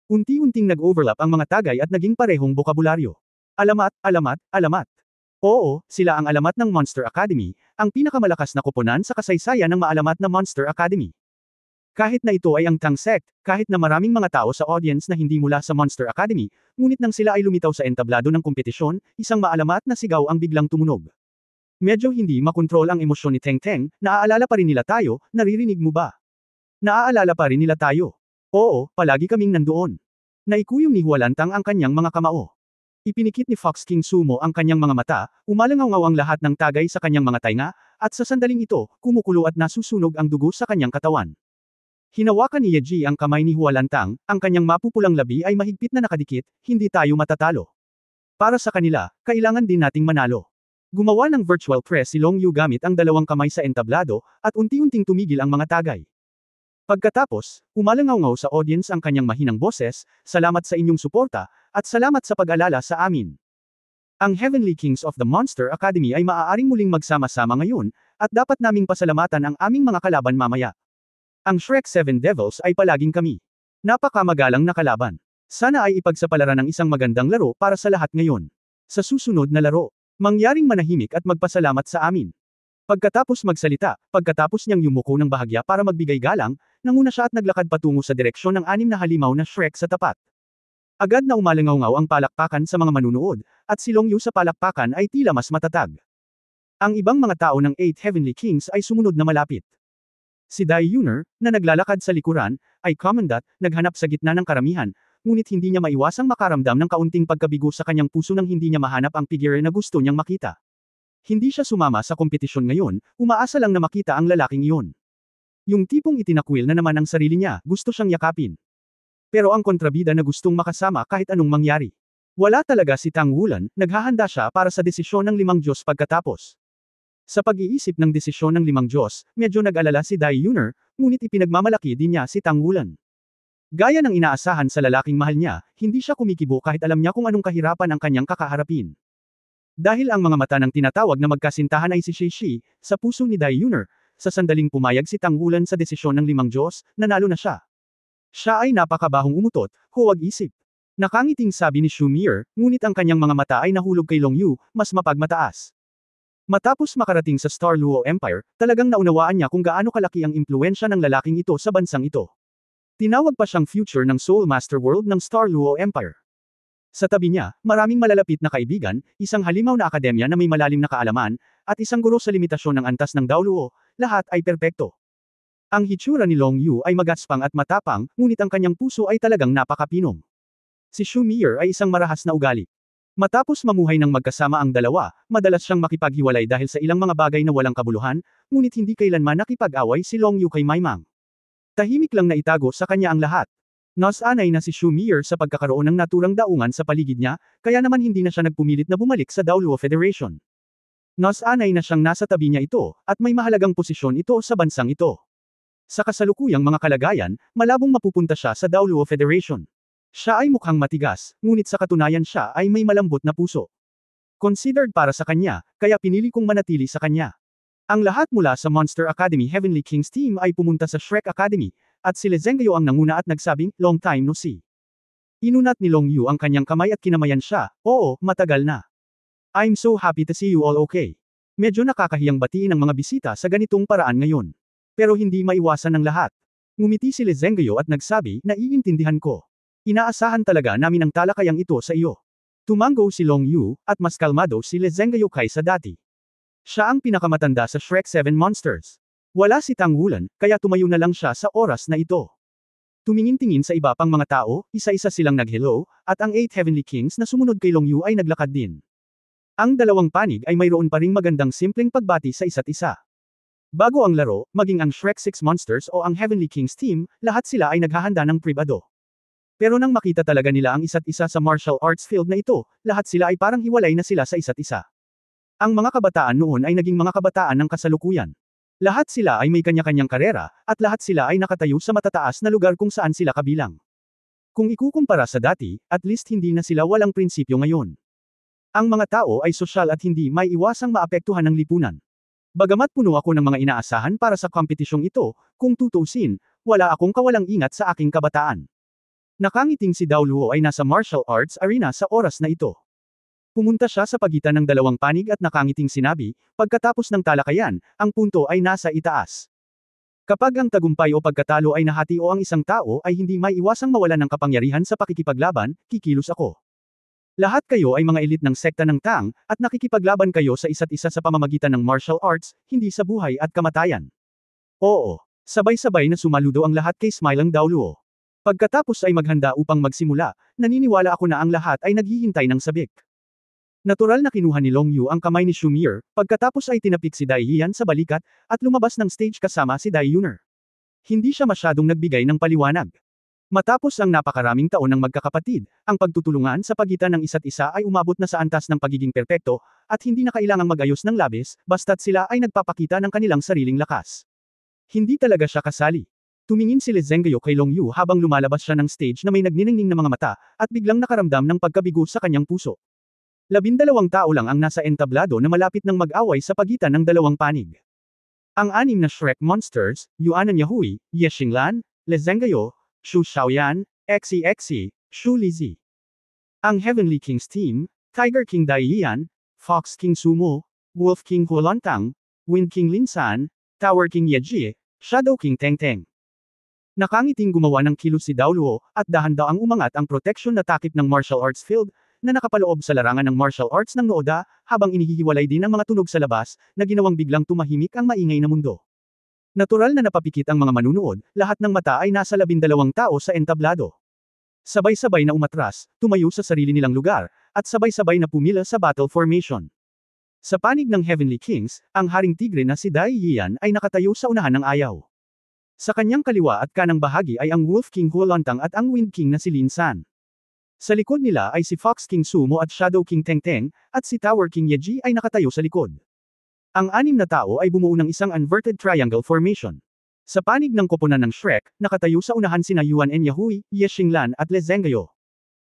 Speaker 1: Unti-unting nag-overlap ang mga tagay at naging parehong bokabularyo. Alamat, alamat, alamat. Oo, sila ang alamat ng Monster Academy, ang pinakamalakas na koponan sa kasaysayan ng maalamat na Monster Academy. Kahit na ito ay ang Tang Sect, kahit na maraming mga tao sa audience na hindi mula sa Monster Academy, ngunit nang sila ay lumitaw sa entablado ng kompetisyon, isang maalamat na sigaw ang biglang tumunog. Medyo hindi makontrol ang emosyon ni Teng Teng, naaalala pa rin nila tayo, naririnig mo ba? Naaalala pa rin nila tayo. Oo, palagi kaming nandoon. Naikuyong ni Hualantang ang kanyang mga kamao. Ipinikit ni Fox King Sumo ang kanyang mga mata, umalangaw ang lahat ng tagay sa kanyang mga tainga, at sa sandaling ito, kumukulo at nasusunog ang dugo sa kanyang katawan. Hinawakan ni Yeji ang kamay ni Hualantang, ang kanyang mapupulang labi ay mahigpit na nakadikit, hindi tayo matatalo. Para sa kanila, kailangan din nating manalo. Gumawa ng virtual press si Long Yu gamit ang 2 kamay sa entablado, at unti-unting tumigil ang mga tagay. Pagkatapos, umalangaw sa audience ang kanyang mahinang boses, "Salamat sa inyong suporta, at salamat sa pag-alala sa amin. Ang Heavenly Kings of the Monster Academy ay maaaring muling magsama-sama ngayon, at dapat naming pasalamatan ang aming mga kalaban mamaya. Ang Shrek 7 Devils ay palaging kami. Napakamagalang na kalaban. Sana ay ipagsapalaran ng isang magandang laro para sa lahat ngayon. Sa susunod na laro, mangyaring manahimik at magpasalamat sa amin." Pagkatapos magsalita, pagkatapos niyang yumuko ng bahagya para magbigay galang, nanguna siya at naglakad patungo sa direksyon ng 6 na halimaw na Shrek sa tapat. Agad na umalangaw ang palakpakan sa mga manunood, at si Long Yu sa palakpakan ay tila mas matatag. Ang ibang mga tao ng 8 Heavenly Kings ay sumunod na malapit. Si Dai Yuner, na naglalakad sa likuran, ay commandant, naghanap sa gitna ng karamihan, ngunit hindi niya maiwasang makaramdam ng kaunting pagkabigo sa kanyang puso nang hindi niya mahanap ang figure na gusto niyang makita. Hindi siya sumama sa kompetisyon ngayon, umaasa lang na makita ang lalaking iyon. Yung tipong itinakwil na naman ang sarili niya, gusto siyang yakapin. Pero ang kontrabida na gustong makasama kahit anong mangyari. Wala talaga si Tang Wulan, naghahanda siya para sa desisyon ng 5 Diyos pagkatapos. Sa pag-iisip ng desisyon ng 5 Diyos, medyo nag-alala si Dai Yuner, ngunit ipinagmamalaki din niya si Tang Wulan. Gaya ng inaasahan sa lalaking mahal niya, hindi siya kumikibo kahit alam niya kung anong kahirapan ang kanyang kakaharapin. Dahil ang mga mata ng tinatawag na magkasintahan ay si Shi, sa puso ni Dai Yuner, sa sandaling pumayag si Tang Wulan sa desisyon ng 5 Diyos, nanalo na siya. Siya ay napakabahong umutot, huwag isip. Nakangiting sabi ni Shu Mir, ngunit ang kanyang mga mata ay nahulog kay Long Yu, mas mapagmataas. Matapos makarating sa Star Luo Empire, talagang naunawaan niya kung gaano kalaki ang impluensya ng lalaking ito sa bansang ito. Tinawag pa siyang future ng Soul Master World ng Star Luo Empire. Sa tabi niya, maraming malalapit na kaibigan, isang halimaw na akademya na may malalim na kaalaman, at isang guro sa limitasyon ng antas ng Daoluo, lahat ay perpekto. Ang hitsura ni Long Yu ay magaspang at matapang, ngunit ang kanyang puso ay talagang napakapinong. Si Shu Mir ay isang marahas na ugali. Matapos mamuhay ng magkasama ang dalawa, madalas siyang makipaghiwalay dahil sa ilang mga bagay na walang kabuluhan, ngunit hindi kailanman nakipag-away si Long Yu kay Maimang. Tahimik lang na itago sa kanya ang lahat. Nasanay na si Shu Mir sa pagkakaroon ng naturang daungan sa paligid niya, kaya naman hindi na siya nagpumilit na bumalik sa Daoluo Federation. Nasanay na siyang nasa tabi niya ito, at may mahalagang posisyon ito sa bansang ito. Sa kasalukuyang mga kalagayan, malabong mapupunta siya sa Daoluo Federation. Siya ay mukhang matigas, ngunit sa katunayan siya ay may malambot na puso. Considered para sa kanya, kaya pinili kong manatili sa kanya. Ang lahat mula sa Monster Academy Heavenly Kings team ay pumunta sa Shrek Academy, at si Lezengyo ang nanguna at nagsabing, "Long time no see." Inunat ni Long Yu ang kanyang kamay at kinamayan siya, "Oo, matagal na. I'm so happy to see you all okay." Medyo nakakahiyang batiin ang mga bisita sa ganitong paraan ngayon. Pero hindi maiwasan ng lahat. Ngumiti si Lezengyo at nagsabi, "Naiintindihan ko. Inaasahan talaga namin ang talakayang ito sa iyo." Tumango si Long Yu, at mas kalmado si Lezengyo kaysa dati. Siya ang pinakamatanda sa Shrek 7 Monsters. Wala si Tang Wulan, kaya tumayo na lang siya sa oras na ito. Tumingin-tingin sa iba pang mga tao, isa-isa silang nag-hello, at ang 8 Heavenly Kings na sumunod kay Long Yu ay naglakad din. Ang dalawang panig ay mayroon pa ring magandang simpleng pagbati sa isa't isa. Bago ang laro, maging ang Shrek 6 Monsters o ang Heavenly Kings team, lahat sila ay naghahanda ng pribado. Pero nang makita talaga nila ang isa't isa sa martial arts field na ito, lahat sila ay parang hiwalay na sila sa isa't isa. Ang mga kabataan noon ay naging mga kabataan ng kasalukuyan. Lahat sila ay may kanya-kanyang karera, at lahat sila ay nakatayo sa matataas na lugar kung saan sila kabilang. Kung ikukumpara sa dati, at least hindi na sila walang prinsipyo ngayon. Ang mga tao ay sosyal at hindi may iwasang maapektuhan ng lipunan. Bagamat puno ako ng mga inaasahan para sa kompetisyong ito, kung tutuusin, wala akong kawalang ingat sa aking kabataan. Nakangiting si Daoluo ay nasa martial arts arena sa oras na ito. Pumunta siya sa pagitan ng dalawang panig at nakangiting sinabi, "Pagkatapos ng talakayan, ang punto ay nasa itaas. Kapag ang tagumpay o pagkatalo ay nahati o ang isang tao ay hindi maiiwasang mawalan ng kapangyarihan sa pakikipaglaban, kikilos ako. Lahat kayo ay mga elite ng sekta ng Tang, at nakikipaglaban kayo sa isa't isa sa pamamagitan ng martial arts, hindi sa buhay at kamatayan." Oo. Sabay-sabay na sumaludo ang lahat kay Smiling Daoluo. Pagkatapos ay maghanda upang magsimula, naniniwala ako na ang lahat ay naghihintay ng sabik. Natural na kinuha ni Long Yu ang kamay ni Shu Mir, pagkatapos ay tinapik si Dai Yian sa balikat, at lumabas ng stage kasama si Dai Yuner. Hindi siya masyadong nagbigay ng paliwanag. Matapos ang napakaraming taon ng magkakapatid, ang pagtutulungan sa pagitan ng isa't isa ay umabot na sa antas ng pagiging perpekto, at hindi na kailangang mag-ayos ng labis, basta't sila ay nagpapakita ng kanilang sariling lakas. Hindi talaga siya kasali. Tumingin si Li Zhengyo kay Long Yu habang lumalabas siya ng stage na may nagniningning na mga mata, at biglang nakaramdam ng pagkabigo sa kanyang puso. 12 tao lang ang nasa entablado na malapit ng mag-away sa pagitan ng dalawang panig. Ang 6 na Shrek Monsters, Yuanan Yahui, Ye Xinglan, Li Zhengyo, Xu Xiaoyan, XEXE, Xu Lizi. Ang Heavenly Kings Team, Tiger King Dai Yian, Fox King Sumo, Wolf King Huolantang, Wind King Lin San, Tower King Ye Jie, Shadow King Teng Teng. Nakangiting gumawa ng kilos si Dao Luo, at dahan-daang umangat ang protection na takip ng martial arts field, na nakapaloob sa larangan ng martial arts ng Nooda, habang inihihiwalay din ang mga tunog sa labas, na ginawang biglang tumahimik ang maingay na mundo. Natural na napapikit ang mga manunood, lahat ng mata ay nasa 12 tao sa entablado. Sabay-sabay na umatras, tumayo sa sarili nilang lugar, at sabay-sabay na pumila sa battle formation. Sa panig ng Heavenly Kings, ang Haring Tigre na si Dai Yian ay nakatayo sa unahan ng ayaw. Sa kanyang kaliwa at kanang bahagi ay ang Wolf King Huolantang at ang Wind King na si Lin San. Sa likod nila ay si Fox King Sumo at Shadow King Teng Teng, at si Tower King Ye Jie ay nakatayo sa likod. Ang 6 na tao ay bumuo ng isang inverted triangle formation. Sa panig ng koponan ng Shrek, nakatayo sa unahan sina Yuanan Yahui, Ye Xinglan at Li Zhengyo.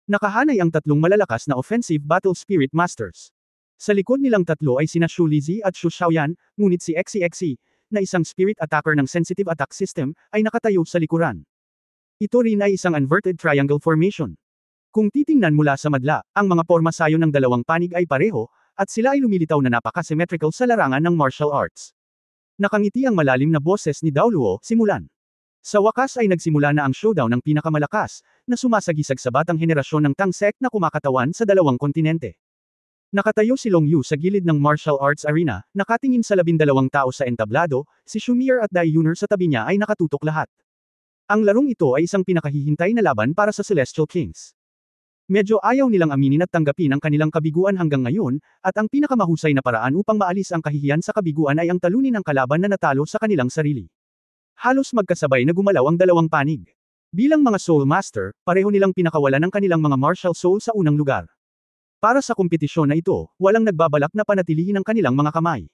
Speaker 1: Nakahanay ang tatlong malalakas na offensive battle spirit masters. Sa likod nilang tatlo ay sina Xu Lizi at Xu Xiaoyan, ngunit si XEXE, na isang spirit attacker ng sensitive attack system, ay nakatayo sa likuran. Ito rin ay isang inverted triangle formation. Kung titingnan mula sa madla, ang mga pormasayo ng dalawang panig ay pareho, at sila ay lumilitaw na napaka-symmetrical sa larangan ng martial arts. Nakangiti ang malalim na boses ni Dao Luo, simulan. Sa wakas ay nagsimula na ang showdown ng pinakamalakas, na sumasagisag sa batang henerasyon ng Tangsek na kumakatawan sa dalawang kontinente. Nakatayo si Long Yu sa gilid ng martial arts arena, nakatingin sa 12 tao sa entablado, si Shumir at Dai Yuner sa tabi niya ay nakatutok lahat. Ang larong ito ay isang pinakahihintay na laban para sa Celestial Kings. Medyo ayaw nilang aminin at tanggapin ang kanilang kabiguan hanggang ngayon, at ang pinakamahusay na paraan upang maalis ang kahihiyan sa kabiguan ay ang talunin ang kalaban na natalo sa kanilang sarili. Halos magkasabay na gumalaw ang dalawang panig. Bilang mga Soul Master, pareho nilang pinakawalan ng kanilang mga martial soul sa unang lugar. Para sa kompetisyon na ito, walang nagbabalak na panatilihin ang kanilang mga kamay.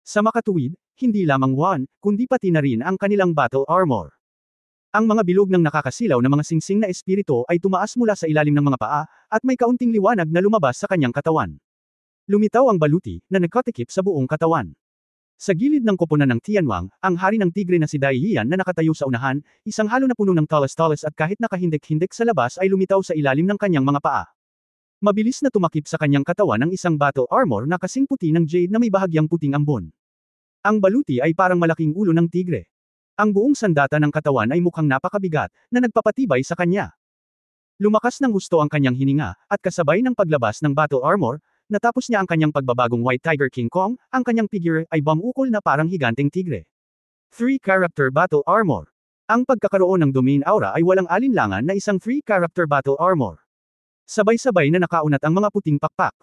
Speaker 1: Sa makatuwid, hindi lamang one, kundi pati na rin ang kanilang battle armor. Ang mga bilog ng nakakasilaw na mga singsing na espiritu ay tumaas mula sa ilalim ng mga paa, at may kaunting liwanag na lumabas sa kanyang katawan. Lumitaw ang baluti, na nagkatikip sa buong katawan. Sa gilid ng koponan ng Tianwang, ang hari ng tigre na si Dai Yian na nakatayo sa unahan, isang halo na puno ng talas-talas at kahit nakahindik-hindik sa labas ay lumitaw sa ilalim ng kanyang mga paa. Mabilis na tumakip sa kanyang katawan ang isang battle armor na kasing puti ng jade na may bahagyang puting ambon. Ang baluti ay parang malaking ulo ng tigre. Ang buong sandata ng katawan ay mukhang napakabigat, na nagpapatibay sa kanya. Lumakas ng husto ang kanyang hininga, at kasabay ng paglabas ng battle armor, natapos niya ang kanyang pagbabagong White Tiger King Kong, ang kanyang figure ay bumukol na parang higanteng tigre. 3-character battle armor. Ang pagkakaroon ng domain aura ay walang alinlangan na isang 3-character battle armor. Sabay-sabay na nakaunat ang mga puting pakpak.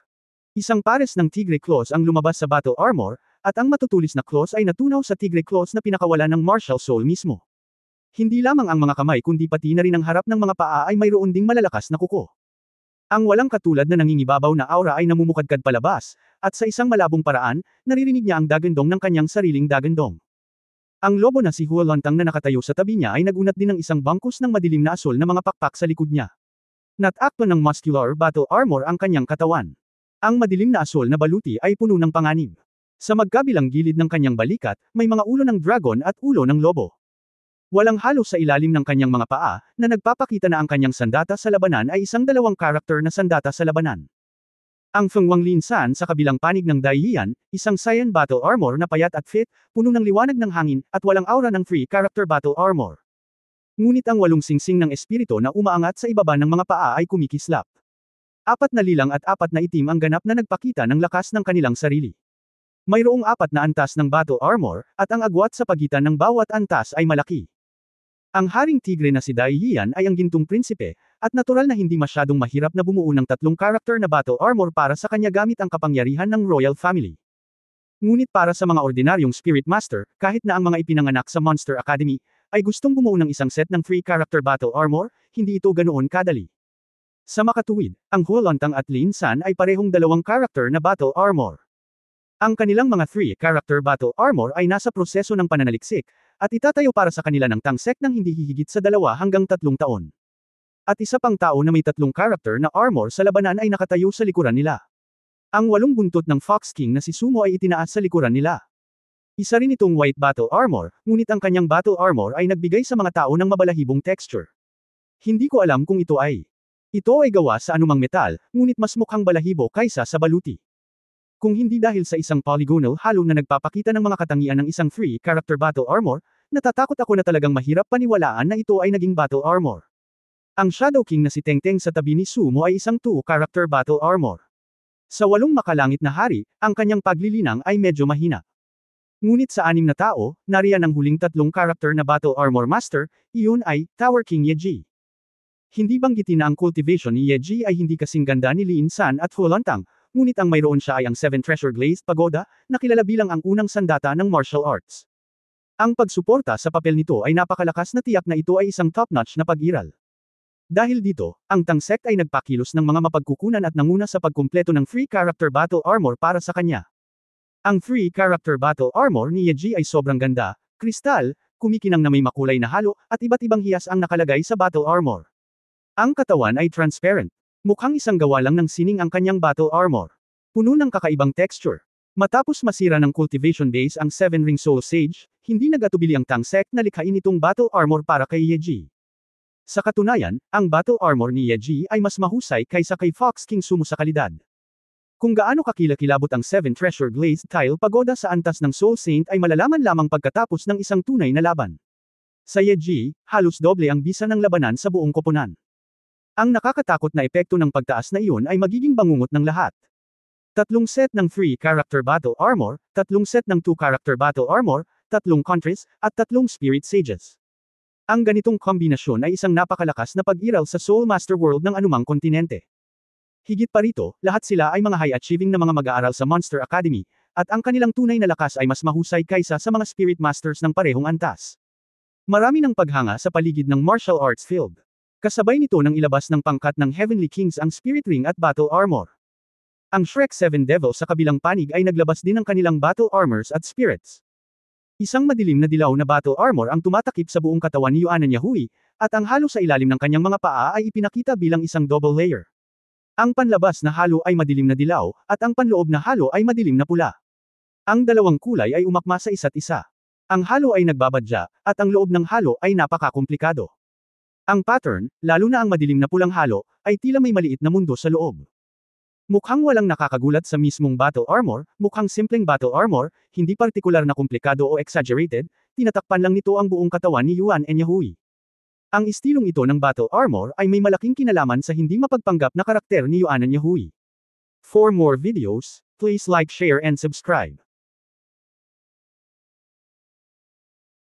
Speaker 1: Isang pares ng Tigre Claws ang lumabas sa battle armor, at ang matutulis na claws ay natunaw sa Tigre Claws na pinakawalan ng martial soul mismo. Hindi lamang ang mga kamay kundi pati na rin ang harap ng mga paa ay mayroon ding malalakas na kuko. Ang walang katulad na nangingibabaw na aura ay namumukadkad palabas, at sa isang malabong paraan, naririnig niya ang dagandong ng kanyang sariling dagandong. Ang lobo na si Huolantang na nakatayo sa tabi niya ay nagunat din ng isang bangkus ng madilim na asol na mga pakpak sa likod niya. Natakto ng muscular battle armor ang kanyang katawan. Ang madilim na asol na baluti ay puno ng panganib. Sa magkabilang gilid ng kanyang balikat, may mga ulo ng dragon at ulo ng lobo. Walang halo sa ilalim ng kanyang mga paa, na nagpapakita na ang kanyang sandata sa labanan ay isang dalawang karakter na sandata sa labanan. Ang Fengwang Lin San sa kabilang panig ng Dai Yian, isang cyan battle armor na payat at fit, puno ng liwanag ng hangin, at walang aura ng 3-character battle armor. Ngunit ang 8 singsing ng espiritu na umaangat sa ibaba ng mga paa ay kumikislap. 4 na lilang at 4 na itim ang ganap na nagpakita ng lakas ng kanilang sarili. Mayroong 4 na antas ng battle armor, at ang agwat sa pagitan ng bawat antas ay malaki. Ang haring tigre na si Dai Yian ay ang gintong prinsipe, at natural na hindi masyadong mahirap na bumuo ng 3 karakter na battle armor para sa kanya gamit ang kapangyarihan ng royal family. Ngunit para sa mga ordinaryong spirit master, kahit na ang mga ipinanganak sa Monster Academy, ay gustong bumuo ng isang set ng 3-character battle armor, hindi ito ganoon kadali. Sa makatuwid, ang Huolantang at Lin San ay parehong 2 karakter na battle armor. Ang kanilang mga 3-character battle armor ay nasa proseso ng pananaliksik, at itatayo para sa kanila ng tangsek ng hindi hihigit sa 2 hanggang 3 taon. At isa pang tao na may 3 character na armor sa labanan ay nakatayo sa likuran nila. Ang 8 buntot ng Fox King na si Sumo ay itinaas sa likuran nila. Isa rin itong white battle armor, ngunit ang kanyang battle armor ay nagbigay sa mga tao ng mabalahibong texture. Hindi ko alam kung ito ay. Ito ay gawa sa anumang metal, ngunit mas mukhang balahibo kaysa sa baluti. Kung hindi dahil sa isang polygonal halo na nagpapakita ng mga katangian ng isang free character battle armor, natatakot ako na talagang mahirap paniwalaan na ito ay naging battle armor. Ang Shadow King na si Tengteng sa tabi ni Sumo ay isang 2 character battle armor. Sa 8 makalangit na hari, ang kanyang paglilinang ay medyo mahina. Ngunit sa 6 na tao, nariyan ang huling 3 character na Battle Armor Master, iyon ay, Tower King Yeji. Hindi banggitin na ang cultivation ni Yeji ay hindi kasing ganda ni Lin San at Fu Lantang, ngunit ang mayroon siya ay ang 7 Treasure Glazed Pagoda, na kilala bilang ang unang sandata ng martial arts. Ang pagsuporta sa papel nito ay napakalakas na tiyak na ito ay isang top-notch na pag-iral. Dahil dito, ang tangsek ay nagpakilos ng mga mapagkukunan at nanguna sa pagkumpleto ng free character battle armor para sa kanya. Ang free character battle armor ni Yeji ay sobrang ganda, kristal, kumikinang na may makulay na halo, at iba't ibang hiyas ang nakalagay sa battle armor. Ang katawan ay transparent. Mukhang isang gawa lang ng sining ang kanyang battle armor. Puno ng kakaibang texture. Matapos masira ng cultivation base ang 7-ring soul sage, hindi nagatubili ang tangsek na likhain itong battle armor para kay Yeji. Sa katunayan, ang battle armor ni Yeji ay mas mahusay kaysa kay Fox King Sumo sa kalidad. Kung gaano kakilakilabot ang 7 Treasure Glazed Tile Pagoda sa antas ng Soul Saint ay malalaman lamang pagkatapos ng isang tunay na laban. Sa Yeji, halos doble ang bisa ng labanan sa buong koponan. Ang nakakatakot na epekto ng pagtaas na iyon ay magiging bangungot ng lahat. 3 set ng free character battle armor, 3 set ng 2 character battle armor, 3 countries, at 3 spirit sages. Ang ganitong kombinasyon ay isang napakalakas na pag-iral sa Soul Master World ng anumang kontinente. Higit pa rito, lahat sila ay mga high-achieving na mga mag-aaral sa Monster Academy, at ang kanilang tunay na lakas ay mas mahusay kaysa sa mga Spirit Masters ng parehong antas. Marami ng paghanga sa paligid ng martial arts field. Kasabay nito nang ilabas ng pangkat ng Heavenly Kings ang Spirit Ring at Battle Armor. Ang Shrek 7 Devil sa kabilang panig ay naglabas din ng kanilang Battle Armors at Spirits. Isang madilim na dilaw na Battle Armor ang tumatakip sa buong katawan ni Yuanan Yahui, at ang halo sa ilalim ng kanyang mga paa ay ipinakita bilang isang double layer. Ang panlabas na halo ay madilim na dilaw, at ang panloob na halo ay madilim na pula. Ang dalawang kulay ay umakma sa isa't isa. Ang halo ay nagbabadya, at ang loob ng halo ay napakakomplikado. Ang pattern, lalo na ang madilim na pulang halo, ay tila may maliit na mundo sa loob. Mukhang walang nakakagulat sa mismong battle armor, mukhang simpleng battle armor, hindi partikular na komplikado o exaggerated, tinatakpan lang nito ang buong katawan ni Yuan Yahui. Ang istilong ito ng battle armor ay may malaking kinalaman sa hindi mapagpanggap na karakter ni Yuanan Yahui. For more videos, please like, share and subscribe.